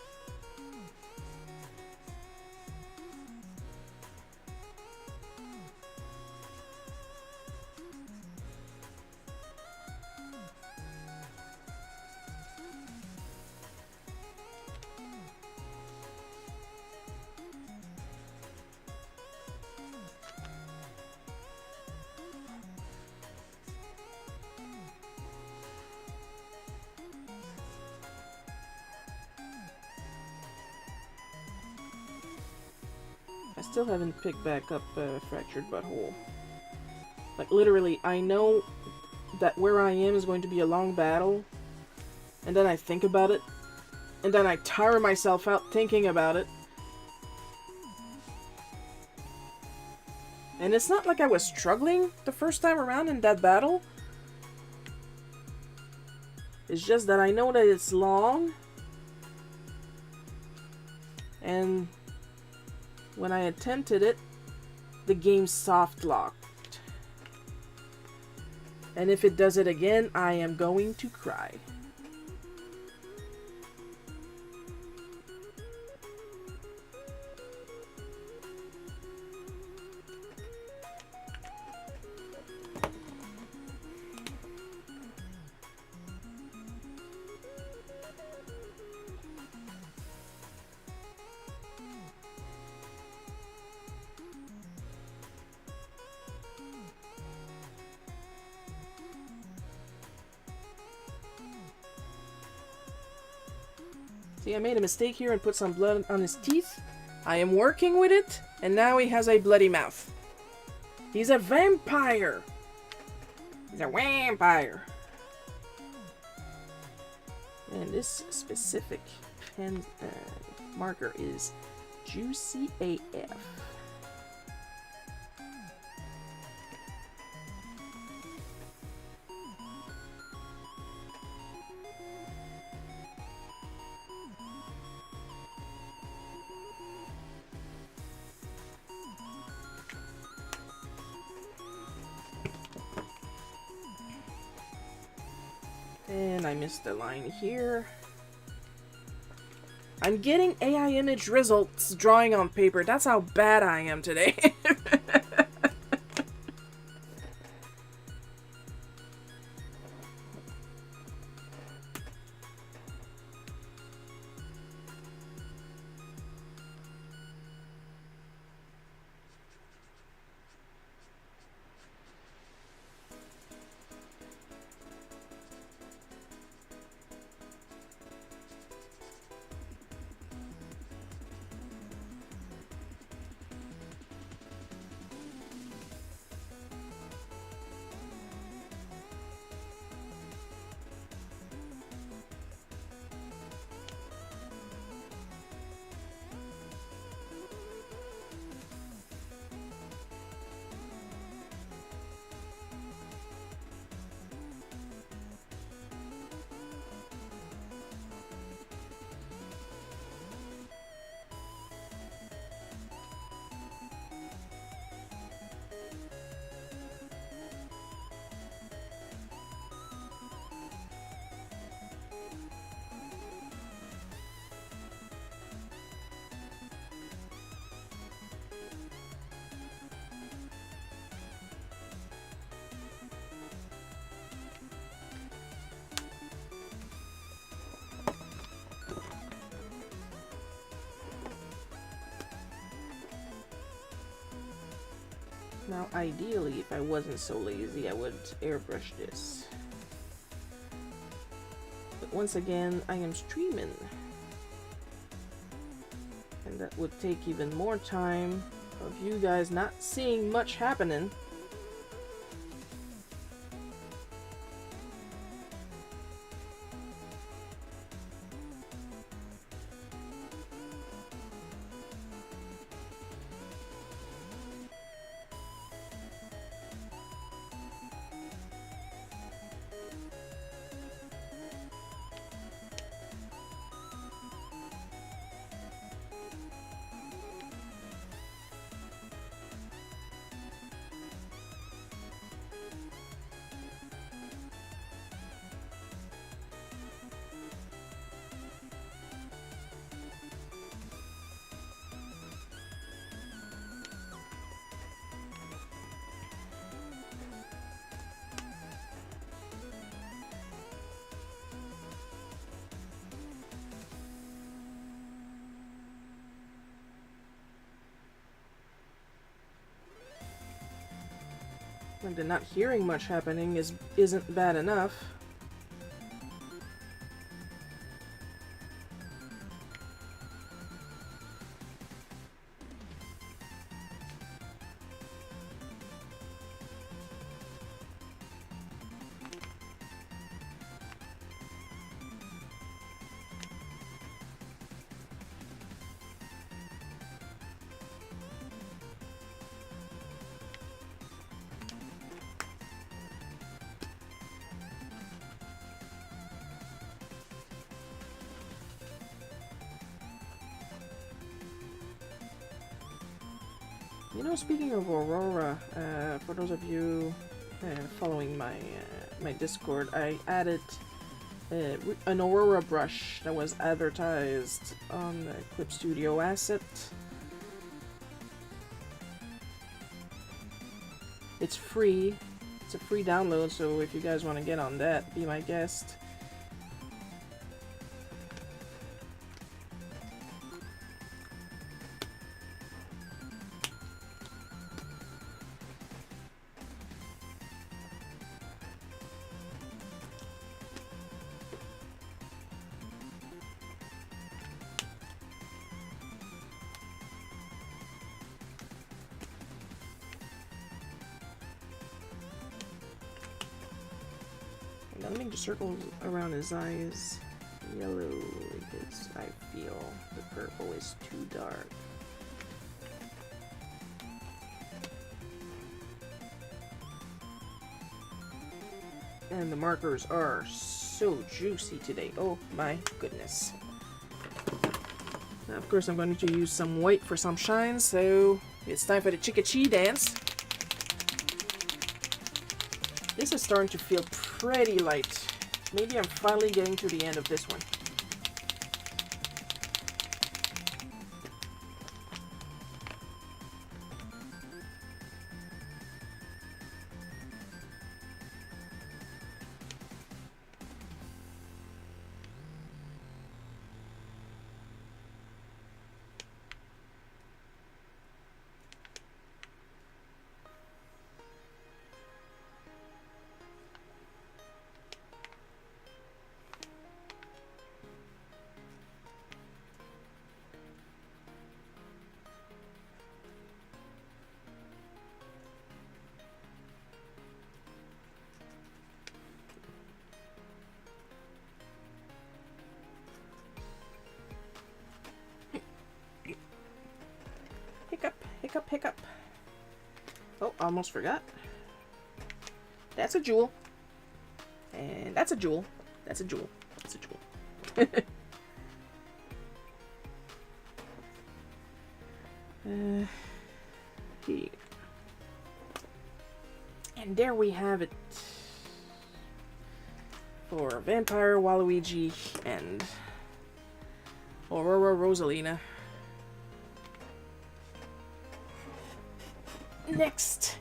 I still haven't picked back up Fractured Butthole. Like, literally, I know that where I am is going to be a long battle, and then I think about it, and then I tire myself out thinking about it. And it's not like I was struggling the first time around in that battle. It's just that I know that it's long, and when I attempted it, the game soft locked. And if it does it again, I am going to cry. See, I made a mistake here and put some blood on his teeth. I am working with it, and now he has a bloody mouth. He's a vampire! He's a vampire! And this specific pen marker is Juicy AF. And I missed the line here. I'm getting AI image results drawing on paper. That's how bad I am today. Now, ideally, if I wasn't so lazy, I would airbrush this. But once again, I am streaming. And that would take even more time of you guys not seeing much happening. And then not hearing much happening isn't bad enough. You know, speaking of Aurora, for those of you following my Discord, I added an Aurora brush that was advertised on the Clip Studio asset. It's free. It's a free download, so if you guys want to get on that, be my guest. make the circle around his eyes yellow because I feel the purple is too dark. And the markers are so juicy today. Oh my goodness. Now, of course, I'm going to use some white for some shine, so it's time for the Chicka-Chee dance. This is starting to feel pretty light. Maybe I'm finally getting to the end of this one. Hiccup, hiccup. Oh, almost forgot. That's a jewel. And that's a jewel. That's a jewel. That's a jewel. Here. And there we have it. For Vampire Waluigi and Aurora Rosalina. Next.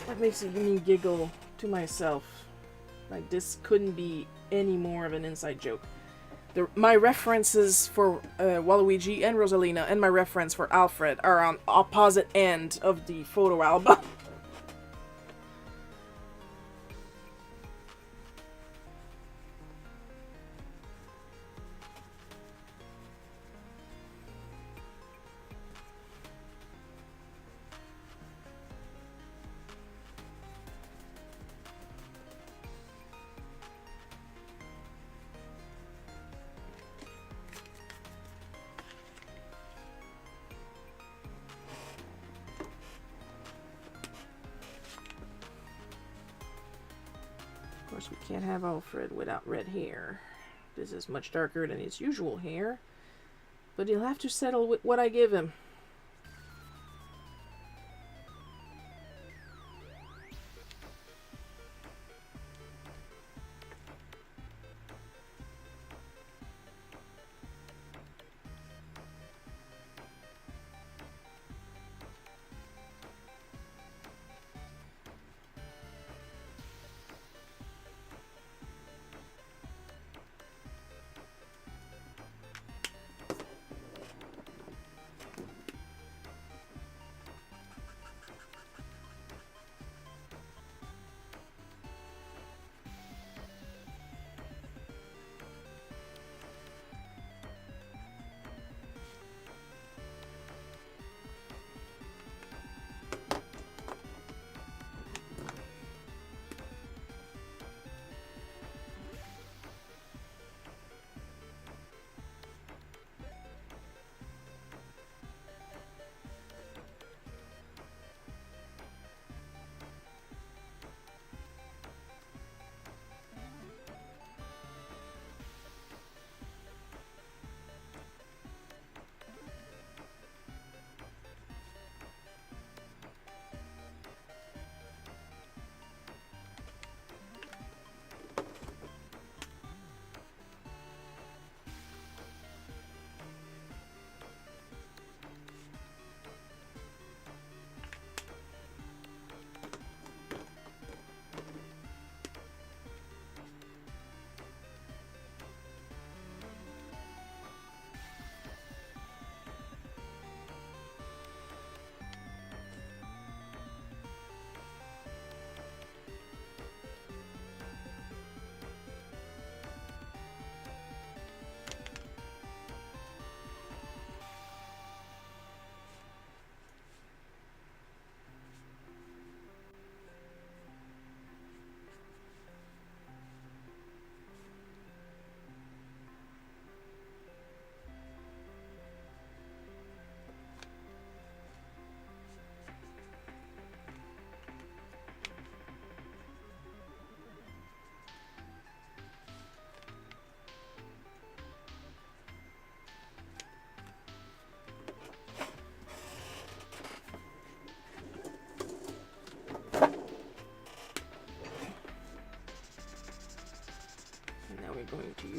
That makes me giggle to myself. Like, this couldn't be any more of an inside joke. My references for Waluigi and Rosalina and my reference for Alfred are on opposite end of the photo album. Of course, we can't have Alfred without red hair. This is much darker than his usual hair, but he'll have to settle with what I give him.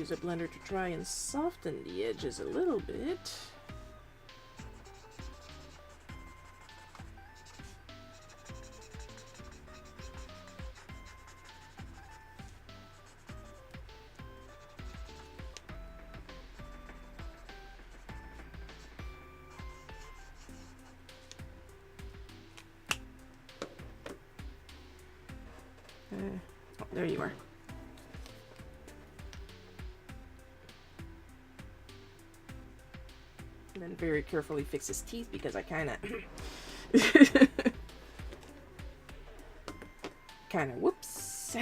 use a blender to try and soften the edges a little bit. Oh, there you are. And then very carefully fix his teeth because I kind of whoops.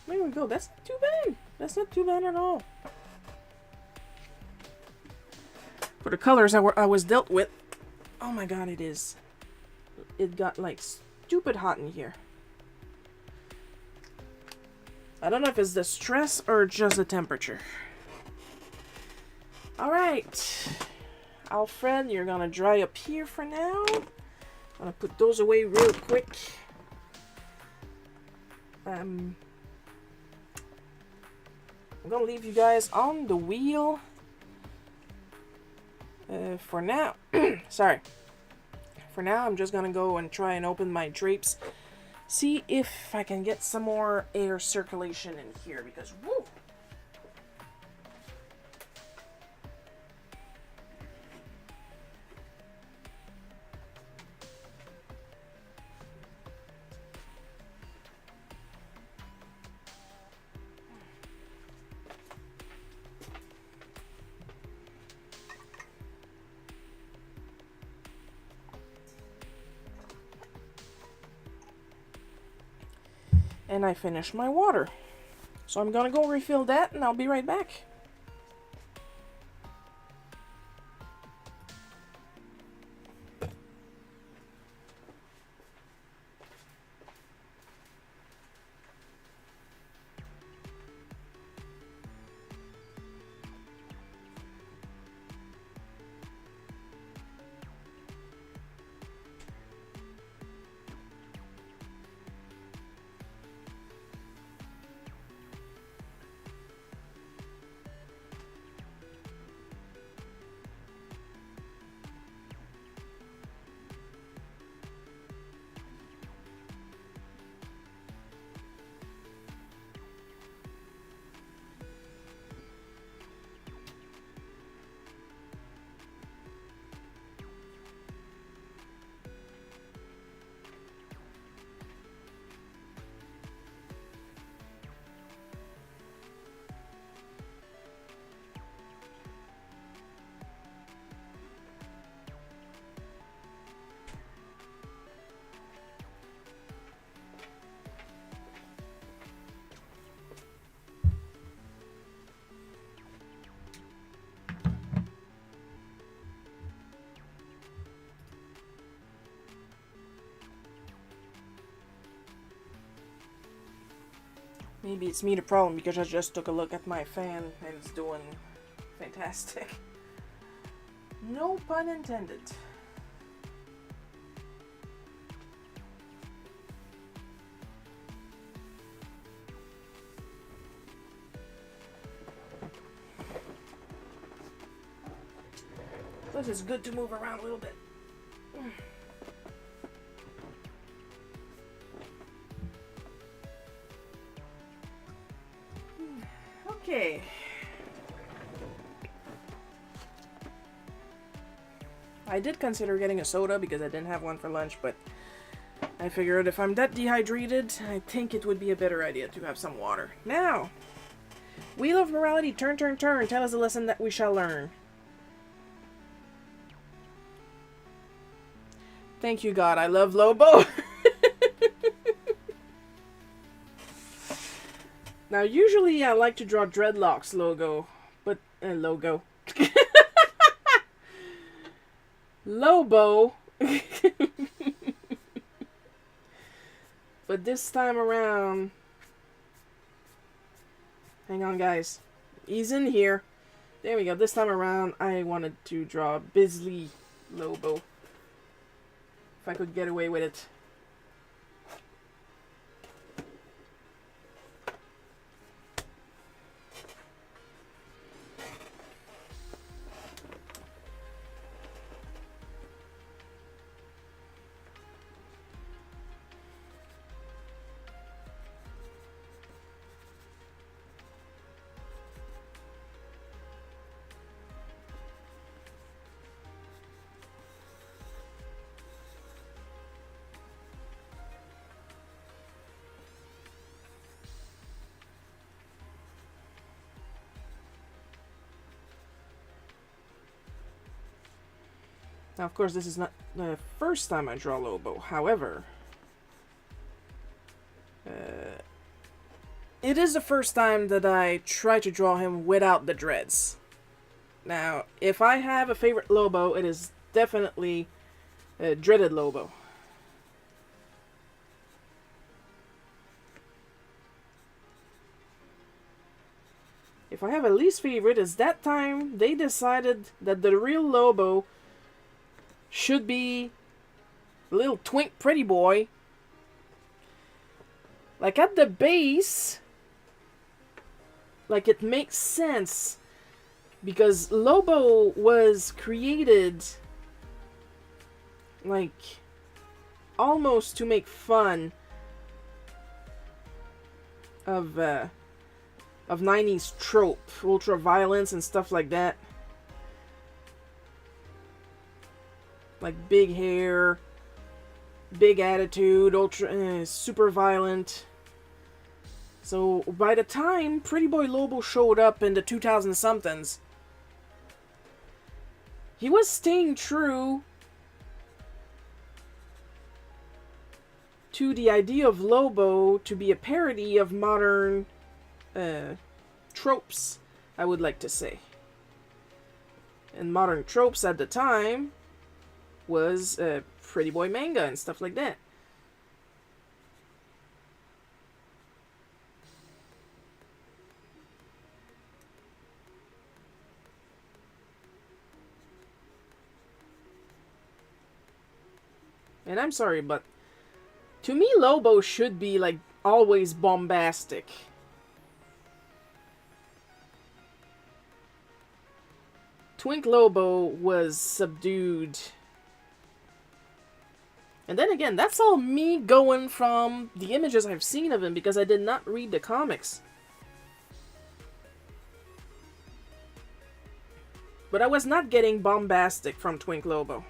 There we go. That's not too bad. That's not too bad at all. For the colors I was dealt with, oh my god, it got like stupid hot in here. I don't know if it's the stress or just the temperature. Alright. Alfred, you're gonna dry up here for now. I'm gonna put those away real quick. I'm gonna leave you guys on the wheel for now. Sorry. For now, I'm just gonna go and try and open my drapes. See if I can get some more air circulation in here because, woo! And I finished my water. So I'm gonna go refill that and I'll be right back. Maybe it's me the problem because I just took a look at my fan and it's doing fantastic. No pun intended. Plus it's good to move around a little bit. Okay. I did consider getting a soda because I didn't have one for lunch, but I figured if I'm that dehydrated, I think it would be a better idea to have some water. Now, Wheel of Morality, turn, turn, turn. Tell us a lesson that we shall learn. Thank you, God. I love Lobo. Now, usually I like to draw dreadlocks logo, but logo. Lobo. But this time around, hang on, guys. He's in here. There we go. This time around, I wanted to draw Bisley Lobo. If I could get away with it. Now, of course, this is not the first time I draw Lobo. However, it is the first time that I try to draw him without the dreads. Now, if I have a favorite Lobo, it is definitely Dreaded Lobo. If I have a least favorite, it's that time they decided that the real Lobo should be a little twink pretty boy. Like at the base, like it makes sense because Lobo was created like almost to make fun of 90s trope, ultra violence and stuff like that. Like big hair, big attitude, ultra super violent. So by the time Pretty Boy Lobo showed up in the 2000 somethings, he was staying true to the idea of Lobo to be a parody of modern tropes, I would like to say. And modern tropes at the time was Pretty Boy manga and stuff like that. And I'm sorry, but to me, Lobo should be like always bombastic. Twink Lobo was subdued. And then again, that's all me going from the images I've seen of him because I did not read the comics. But I was not getting bombastic from Twink Lobo.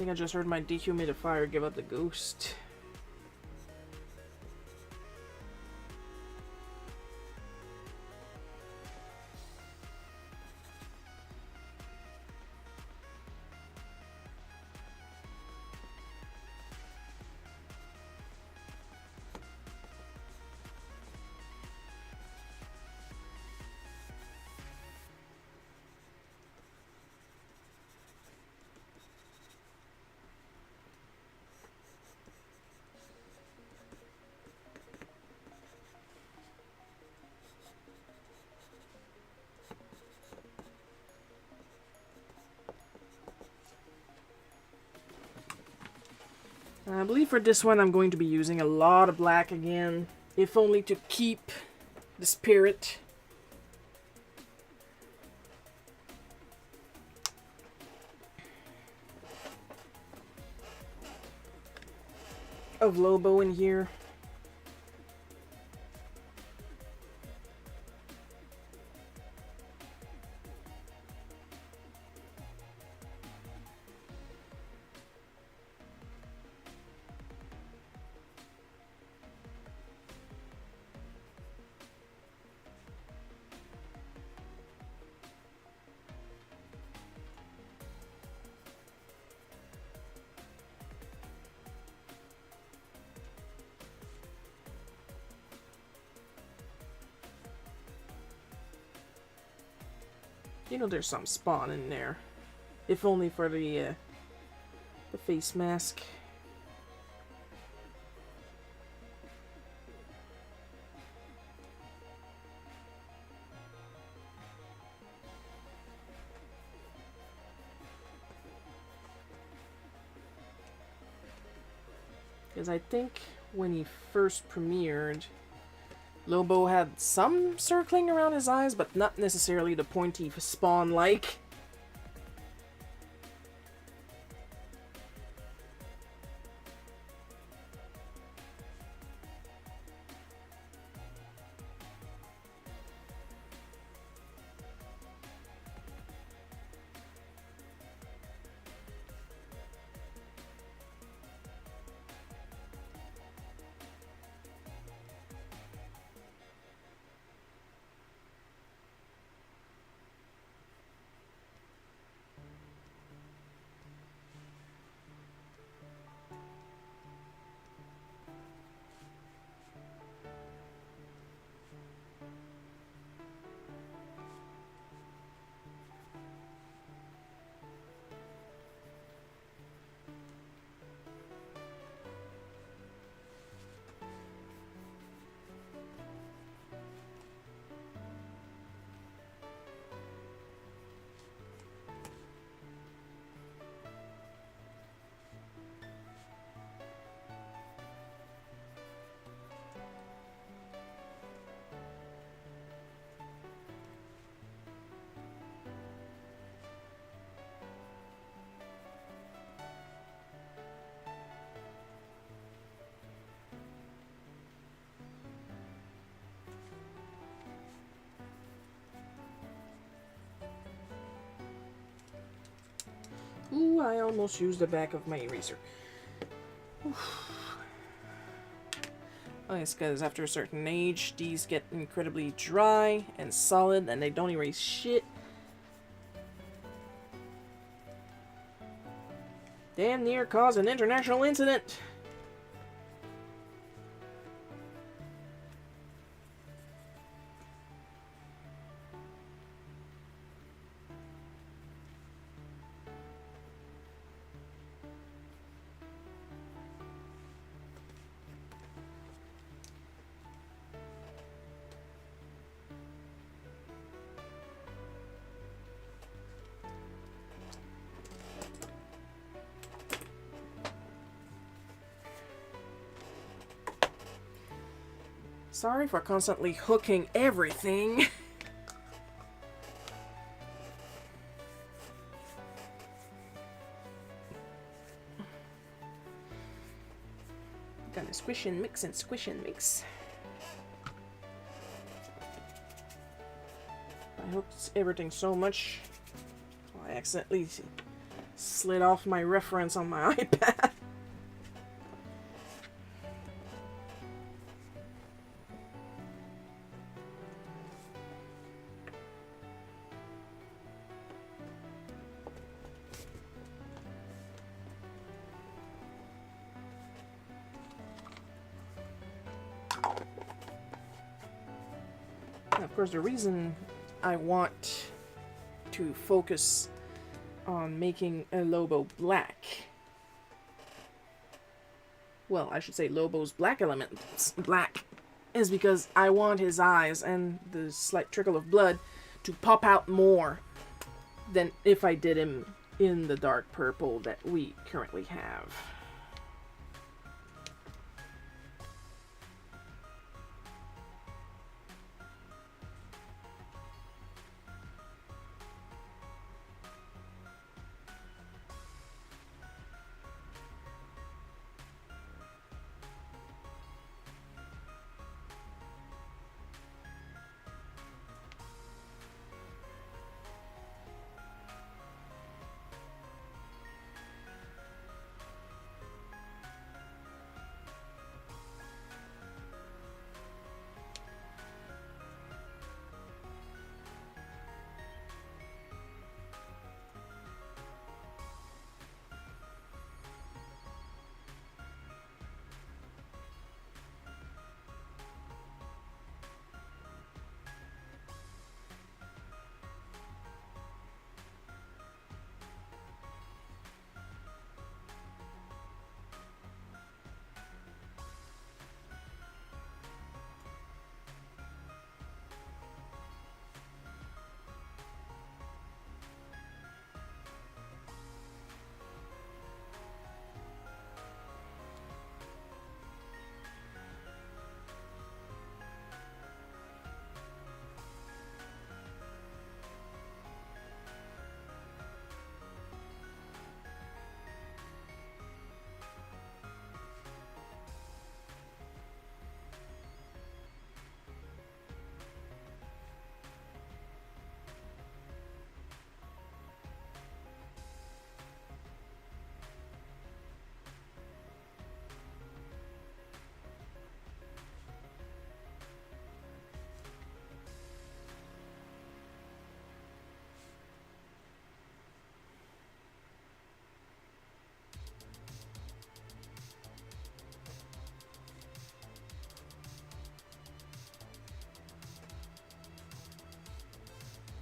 think I just heard my dehumidifier give up the ghost. I believe for this one I'm going to be using a lot of black again, if only to keep the spirit. Of Lobo in here. You know there's some spawn in there. If only for the face mask. Because I think when he first premiered, Lobo had some circling around his eyes, but not necessarily the pointy spawn-like. Ooh, I almost used the back of my eraser. Oof. Oh, it's because after a certain age, these get incredibly dry and solid, and they don't erase shit. Damn near caused an international incident. Sorry for constantly hooking everything. Gonna squish and mix and squish and mix. I hooked everything so much I accidentally slid off my reference on my iPad. Of course, the reason I want to focus on making a Lobo black, well, I should say Lobo's black elements black, is because I want his eyes and the slight trickle of blood to pop out more than if I did him in the dark purple that we currently have.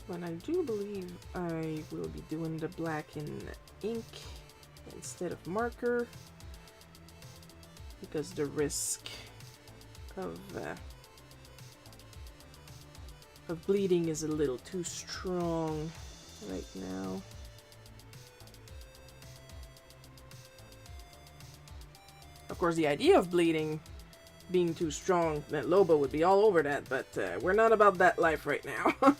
But I do believe I will be doing the black in ink instead of marker, because the risk of bleeding is a little too strong right now. Of course, the idea of bleeding being too strong, that Lobo would be all over that, but we're not about that life right now.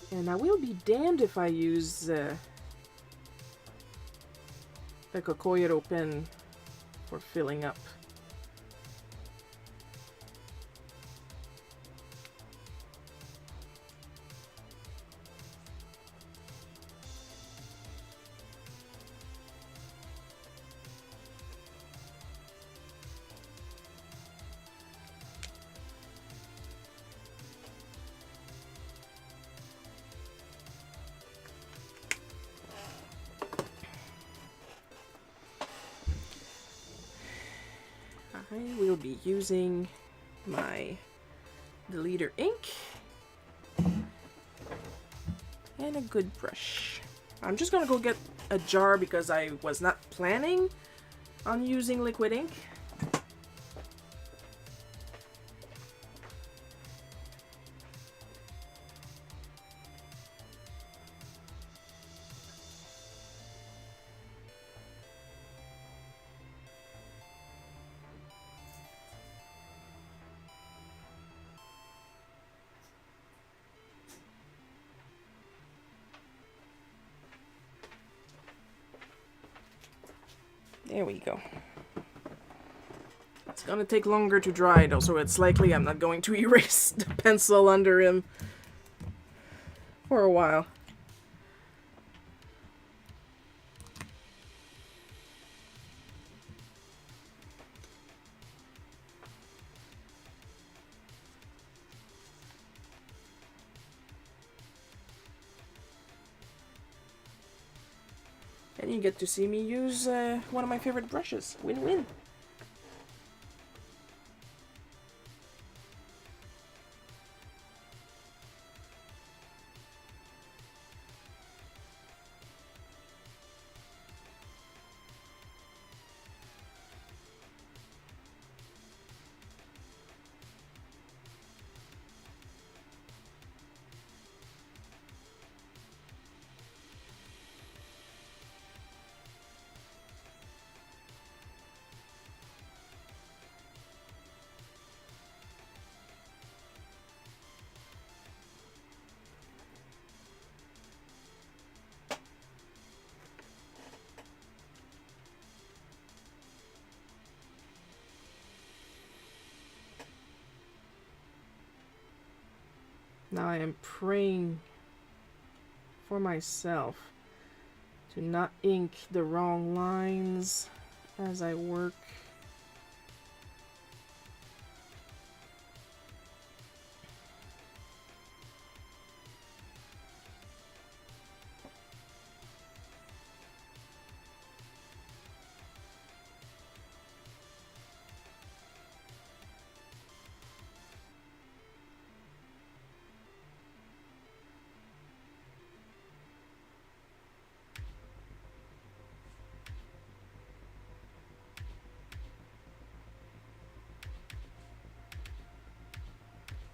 And I will be damned if I use a Kokoiro pen for filling up. I will be using my deleter ink and a good brush. I'm just gonna go get a jar because I was not planning on using liquid ink. There we go. It's gonna take longer to dry though, so it's likely I'm not going to erase the pencil under him for a while. And you get to see me use one of my favorite brushes. Win-win. Now I am praying for myself to not ink the wrong lines as I work.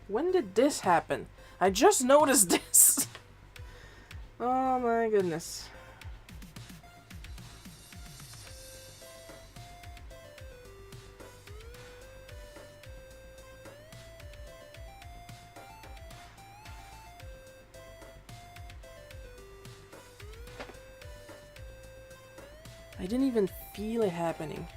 When did this happen? I just noticed this. Oh my goodness. I didn't even feel it happening.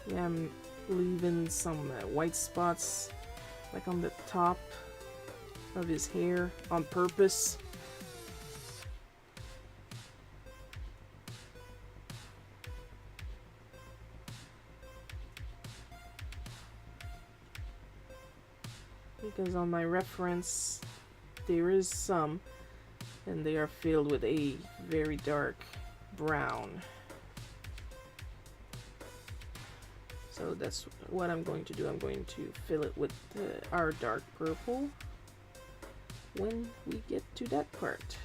Yeah, I'm leaving some white spots like on the top of his hair on purpose. Because on my reference there is some, and they are filled with a very dark brown. So that's what I'm going to do. I'm going to fill it with our dark purple when we get to that part.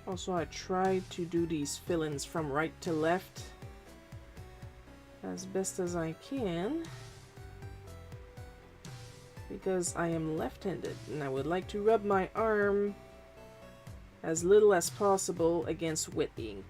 Also, I try to do these fill-ins from right to left as best as I can because I am left-handed and I would like to rub my arm as little as possible against wet ink.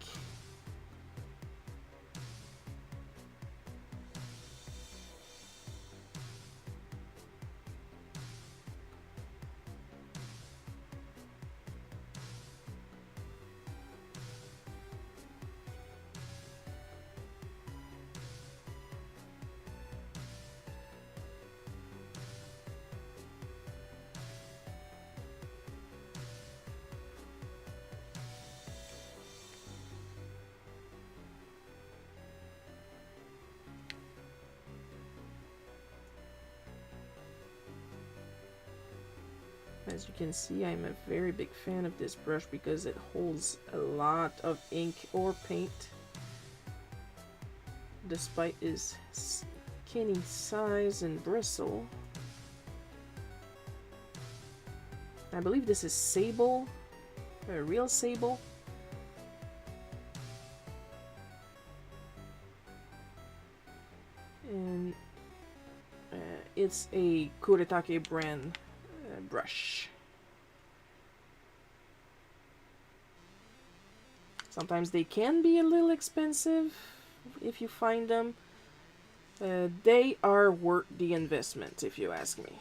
As you can see, I'm a very big fan of this brush because it holds a lot of ink or paint. Despite its skinny size and bristle. I believe this is sable, a real sable. And it's a Kool-Aid brand brush. Sometimes they can be a little expensive if you find them. They are worth the investment, if you ask me.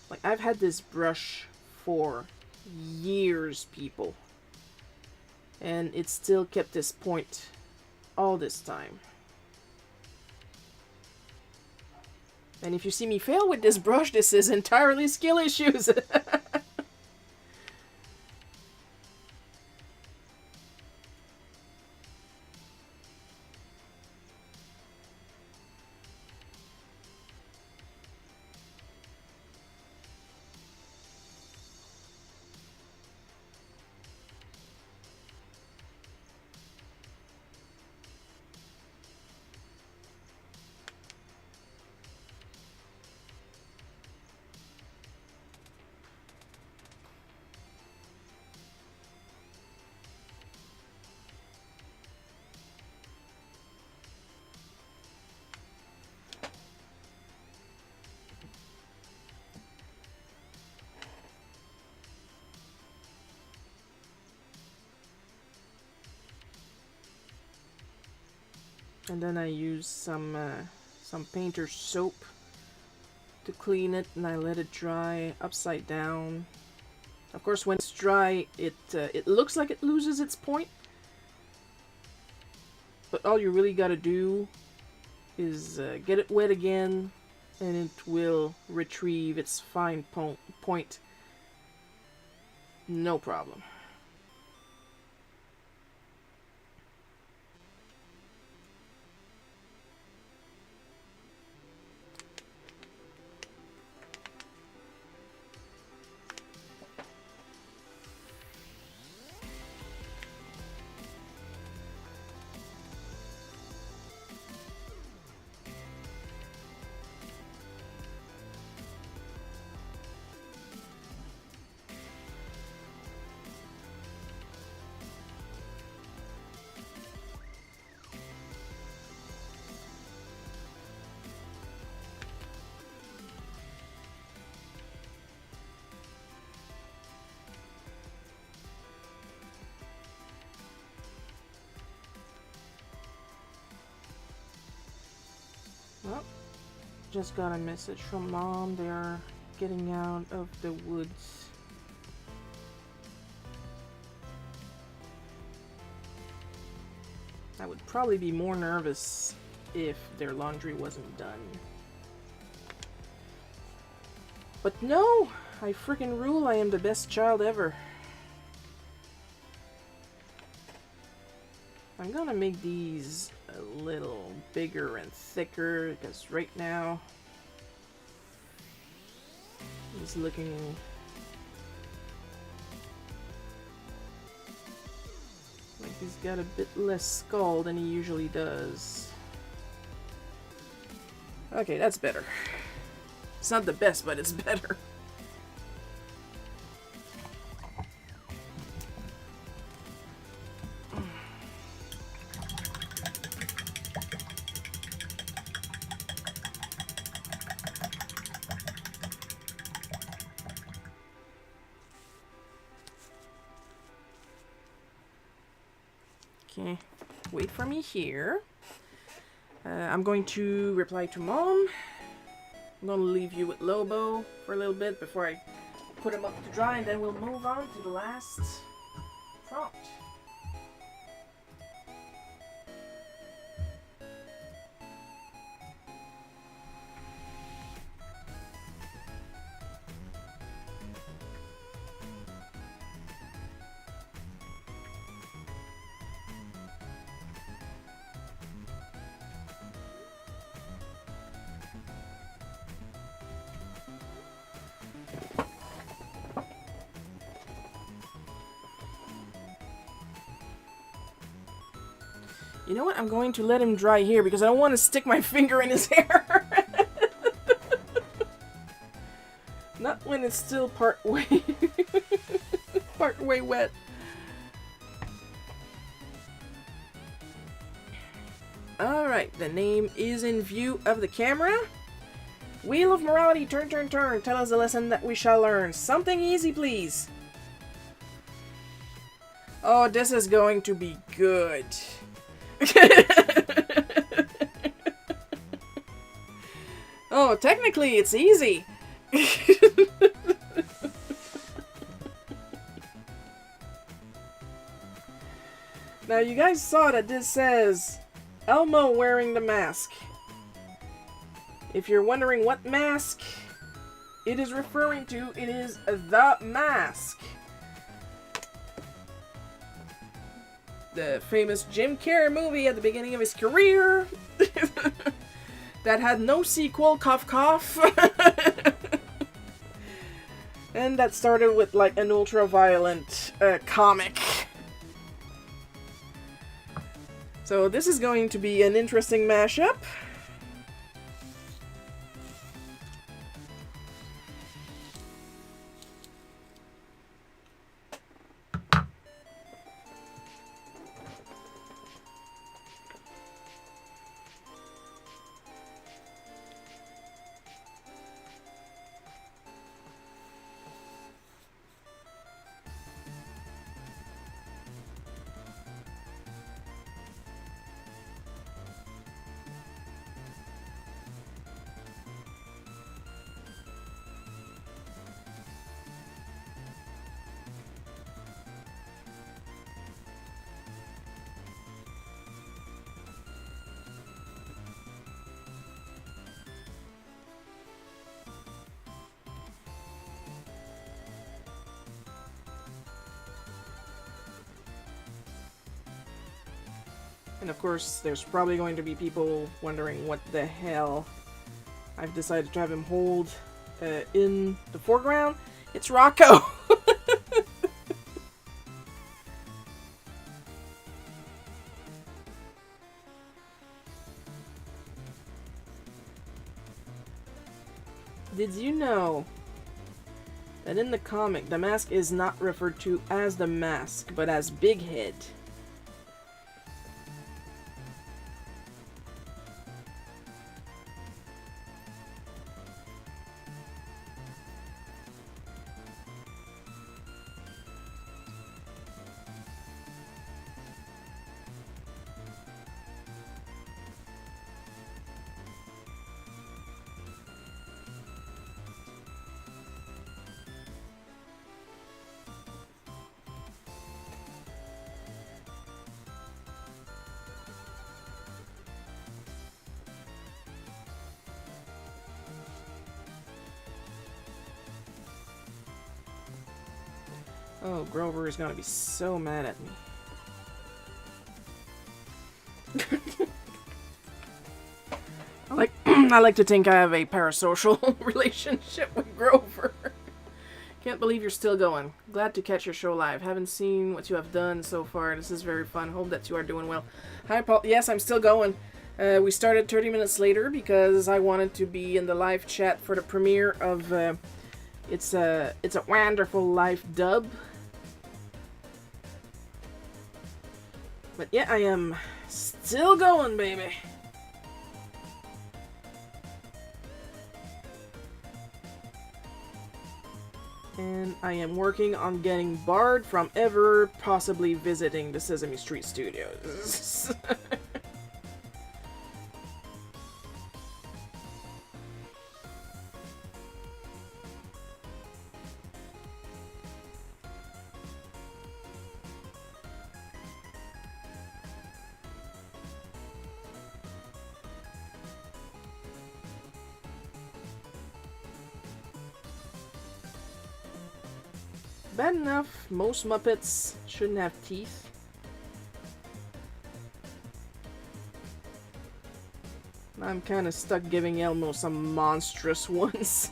Like, I've had this brush for years, people. And it still kept this point all this time. And if you see me fail with this brush, this is entirely skill issues. And then I use some painter's soap to clean it, and I let it dry upside down. Of course, when it's dry, it looks like it loses its point. But all you really gotta do is get it wet again, and it will retrieve its fine point. No problem. Well, just got a message from Mom. They are getting out of the woods. I would probably be more nervous if their laundry wasn't done. But no! I freaking rule. I am the best child ever. I'm gonna make these a little bigger and thicker because right now he's looking like he's got a bit less skull than he usually does. Okay, that's better. It's not the best, but it's better. Okay, wait for me here. I'm going to reply to Mom. I'm going to leave you with Lobo for a little bit before I put him up to dry, and then we'll move on to the last prompt. You know what? I'm going to let him dry here because I don't want to stick my finger in his hair. Not when it's still part way wet. Alright, the name is in view of the camera. Wheel of Morality, turn, turn, turn. Tell us the lesson that we shall learn. Something easy, please. Oh, this is going to be good. Oh, technically it's easy. Now, you guys saw that this says Elmo wearing the mask. If you're wondering what mask it is referring to, it is The Mask. The famous Jim Carrey movie at the beginning of his career. That had no sequel, cough cough. And that started with like an ultra-violent comic. So this is going to be an interesting mashup. And of course, there's probably going to be people wondering what the hell I've decided to have him hold in the foreground. It's Rocco! Did you know that in the comic, the mask is not referred to as the Mask, but as Big Head? Oh, Grover is gonna be so mad at me. I like to think I have a parasocial relationship with Grover. Can't believe you're still going. Glad to catch your show live. Haven't seen what you have done so far. This is very fun. Hope that you are doing well. Hi, Paul. Yes, I'm still going. We started 30 minutes later because I wanted to be in the live chat for the premiere of It's a Wonderful Life dub. But yeah, I am still going, baby. And I am working on getting barred from ever possibly visiting the Sesame Street Studios. Bad enough, most Muppets shouldn't have teeth. I'm kind of stuck giving Elmo some monstrous ones.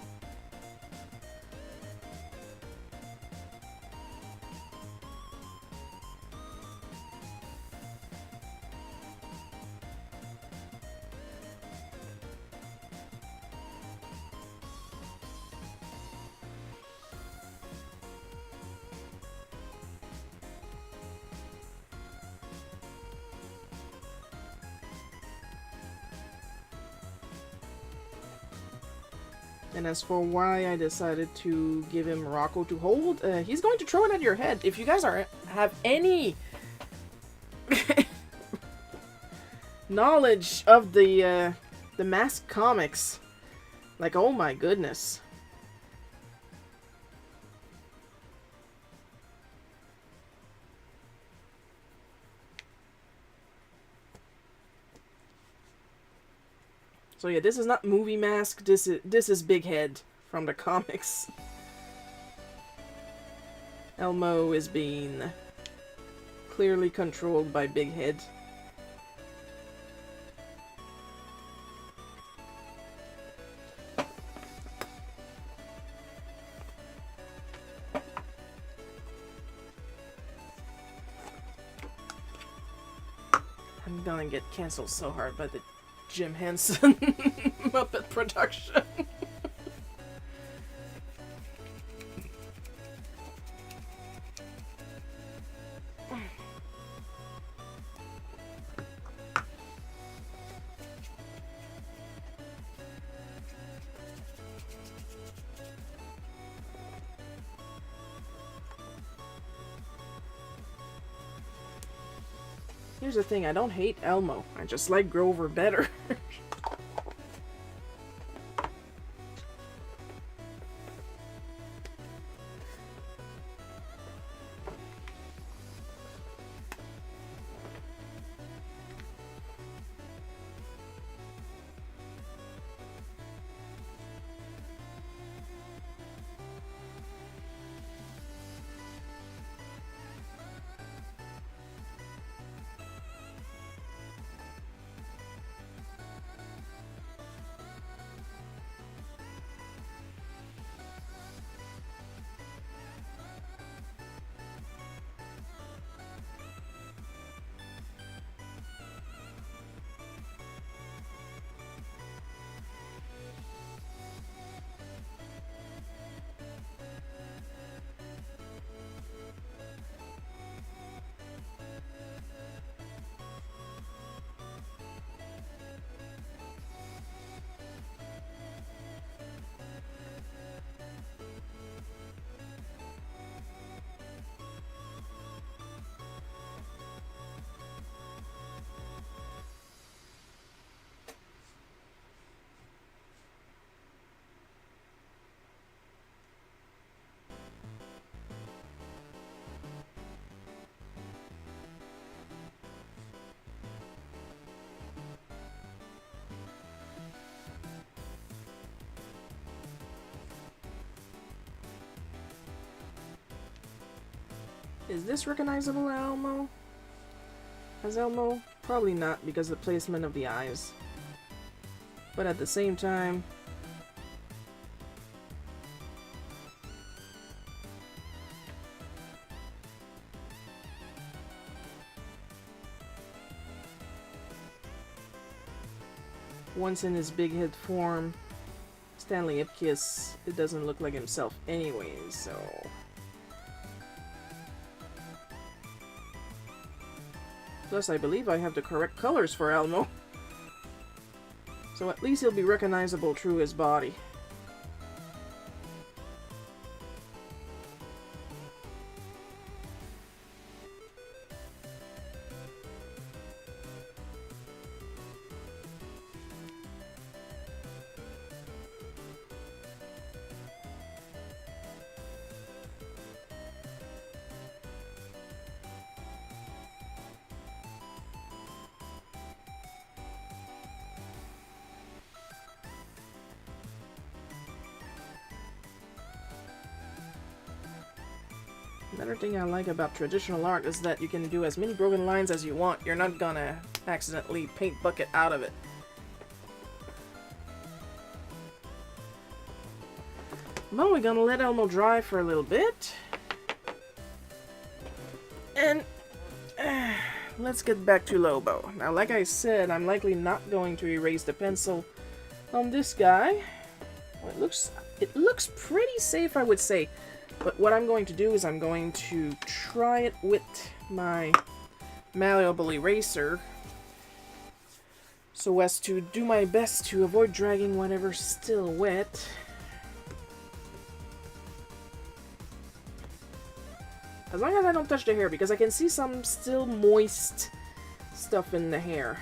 And as for why I decided to give him Rocco to hold, he's going to throw it at your head. If you guys have any knowledge of the Mask comics, like, oh my goodness. So yeah, this is not movie Mask. This is Big Head from the comics. Elmo is being clearly controlled by Big Head. I'm gonna get canceled so hard by the Jim Henson Muppet production. Here's the thing, I don't hate Elmo. I just like Grover better. Is this recognizable Elmo? As Elmo? Probably not, because of the placement of the eyes. But at the same time... once in his big head form, Stanley Ipkiss, it doesn't look like himself anyways, so... Plus, I believe I have the correct colors for Elmo. So at least he'll be recognizable through his body. Another thing I like about traditional art is that you can do as many broken lines as you want. You're not gonna accidentally paint bucket out of it. Well, we're gonna let Elmo dry for a little bit. And let's get back to Lobo. Now, like I said, I'm likely not going to erase the pencil on this guy. Well, it looks pretty safe, I would say. But what I'm going to do is I'm going to try it with my malleable eraser so as to do my best to avoid dragging whatever's still wet. As long as I don't touch the hair, because I can see some still moist stuff in the hair.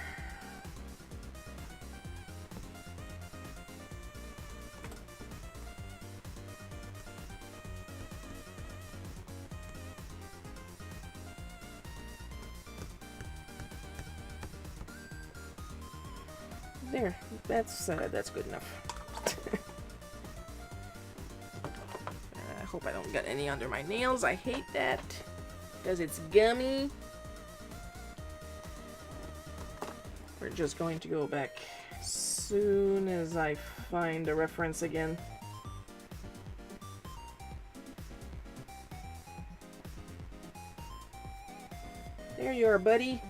There, that's good enough. I hope I don't get any under my nails. I hate that because it's gummy. We're just going to go back as soon as I find the reference again. There you are, buddy.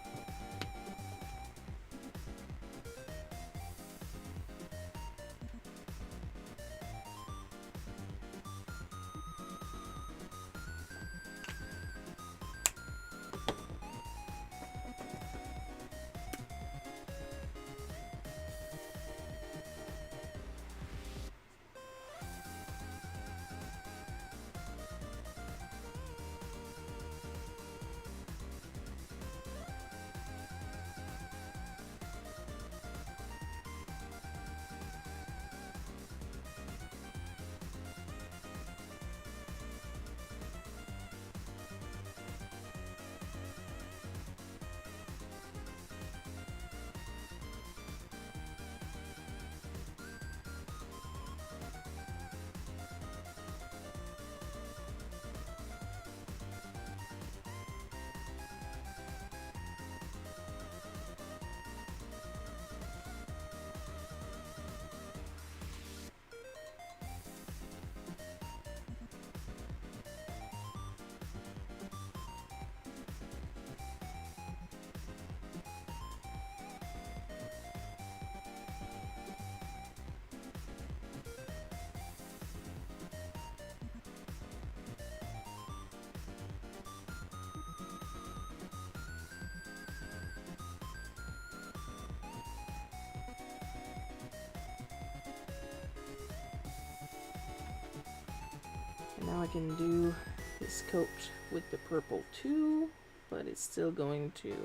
Now I can do his coat with the purple too, but it's still going to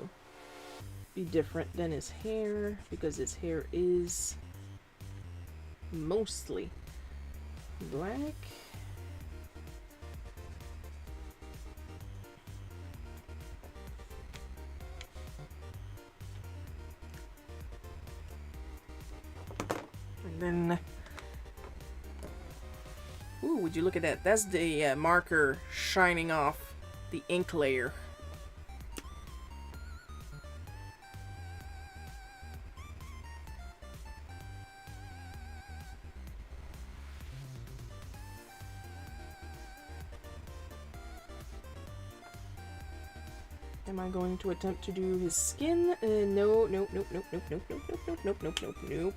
be different than his hair because his hair is mostly black. And then ooh, would you look at that? That's the marker shining off the ink layer. Am I going to attempt to do his skin? No, nope, nope, nope, nope, nope, nope, nope, nope, nope, nope, nope, nope.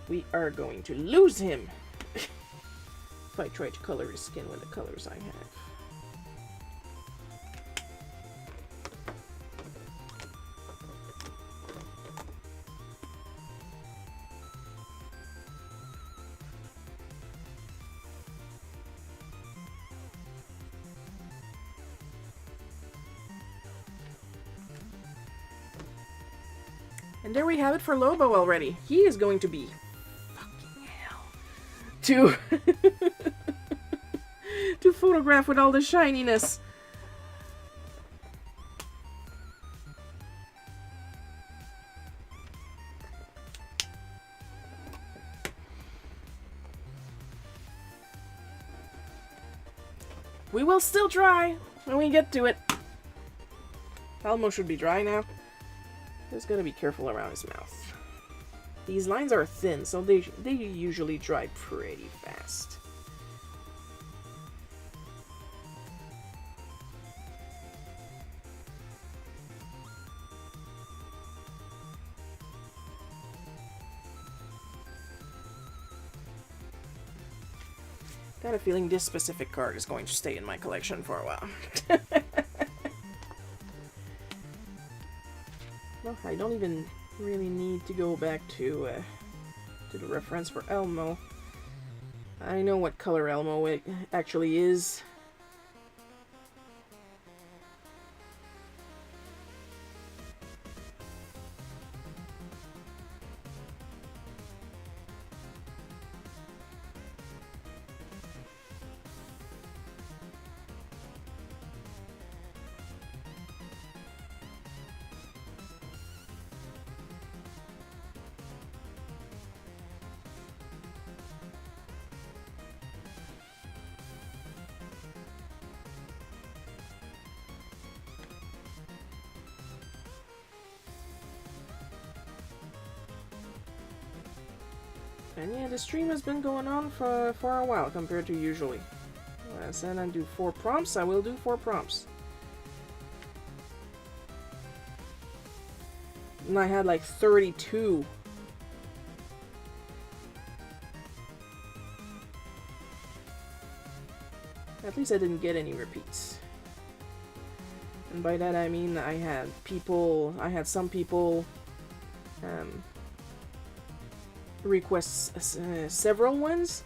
We are going to lose him. If I try to color his skin with the colors I have. And there we have it for Lobo already. He is going to be fucking hell to to photograph with all the shininess. We will still try when we get to it. Elmo should be dry now. Just gotta be careful around his mouth. These lines are thin, so they usually dry pretty fast. Got a feeling this specific card is going to stay in my collection for a while. Well, I don't even really need to go back to the reference for Elmo. I know what color Elmo it actually is. And yeah, the stream has been going on for a while compared to usually. When I said I'd do 4 prompts, I will do 4 prompts. And I had like 32. At least I didn't get any repeats. And by that I mean I had some people request several ones.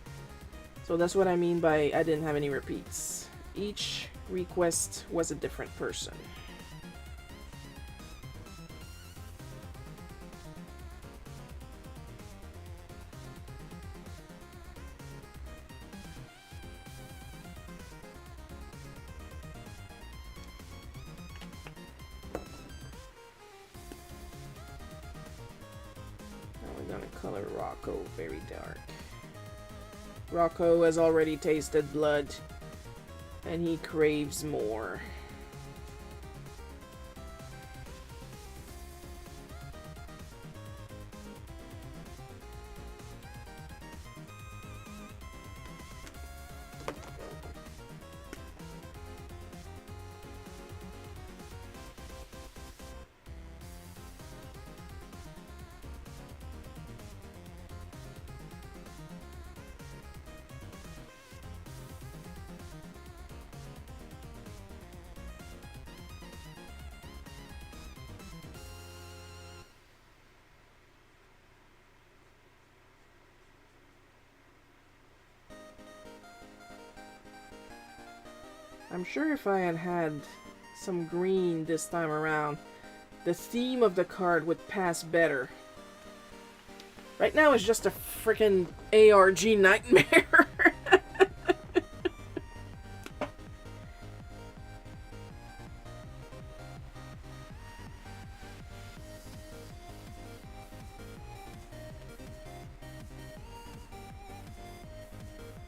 So that's what I mean by I didn't have any repeats. Each request was a different person. Color Rocco very dark. Rocco has already tasted blood, and he craves more. I'm sure if I had had some green this time around, the theme of the card would pass better. Right now it's just a freaking ARG nightmare.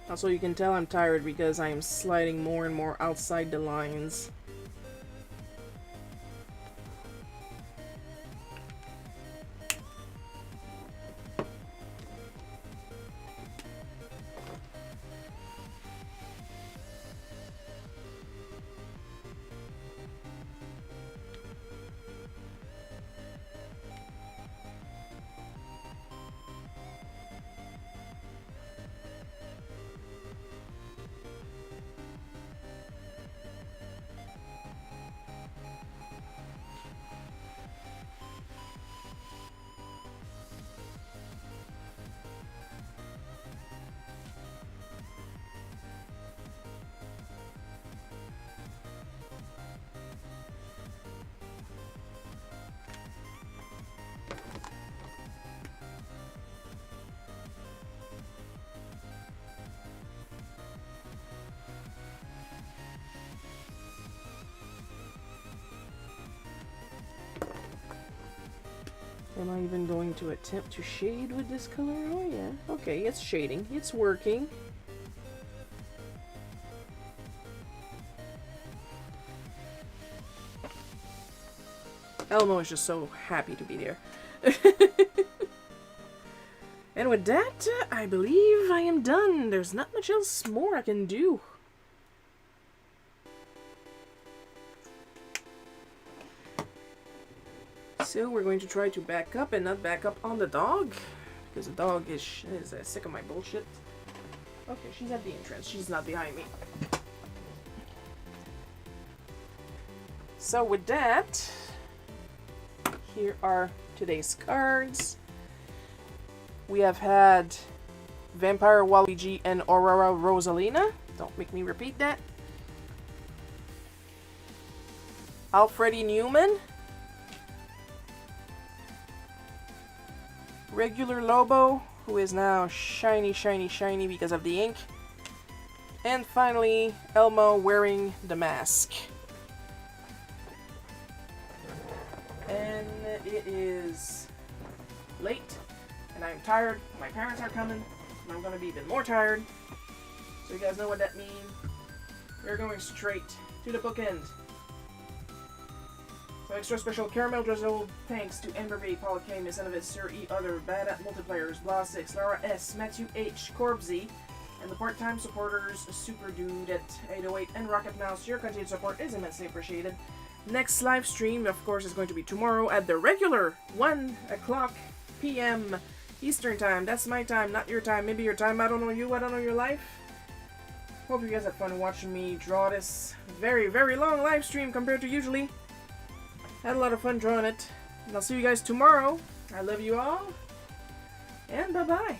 Also, you can tell I'm tired because I am sliding more and more outside the lines. Am I even going to attempt to shade with this color? Oh yeah, okay, it's shading, it's working. Elmo is just so happy to be there. And with that, I believe I am done. There's not much else more I can do. So we're going to try to back up and not back up on the dog, because the dog is sick of my bullshit. Okay, she's at the entrance. She's not behind me. So with that, here are today's cards. We have had Vampire Waluigi and Aurora Rosalina. Don't make me repeat that. Alfredi Newman. Regular Lobo, who is now shiny, shiny, shiny because of the ink. And finally, Elmo wearing the mask. And it is late, and I'm tired. My parents are coming, and I'm gonna be even more tired. So you guys know what that means. We're going straight to the bookend. So extra special caramel drizzle thanks to Amber V, Paul K, Miss Enovis, Sir E, Other, Bad at Multiplayers, Blah 6, Laura S, Matthew H, Corbsy, and the part-time supporters, Super Dude at 808, and Rocket Mouse. Your continued support is immensely appreciated. Next live stream, of course, is going to be tomorrow at the regular 1 o'clock p.m. Eastern Time. That's my time, not your time. Maybe your time. I don't know you. I don't know your life. Hope you guys had fun watching me draw this very, very long live stream compared to usually. Had a lot of fun drawing it. And I'll see you guys tomorrow. I love you all. And bye-bye.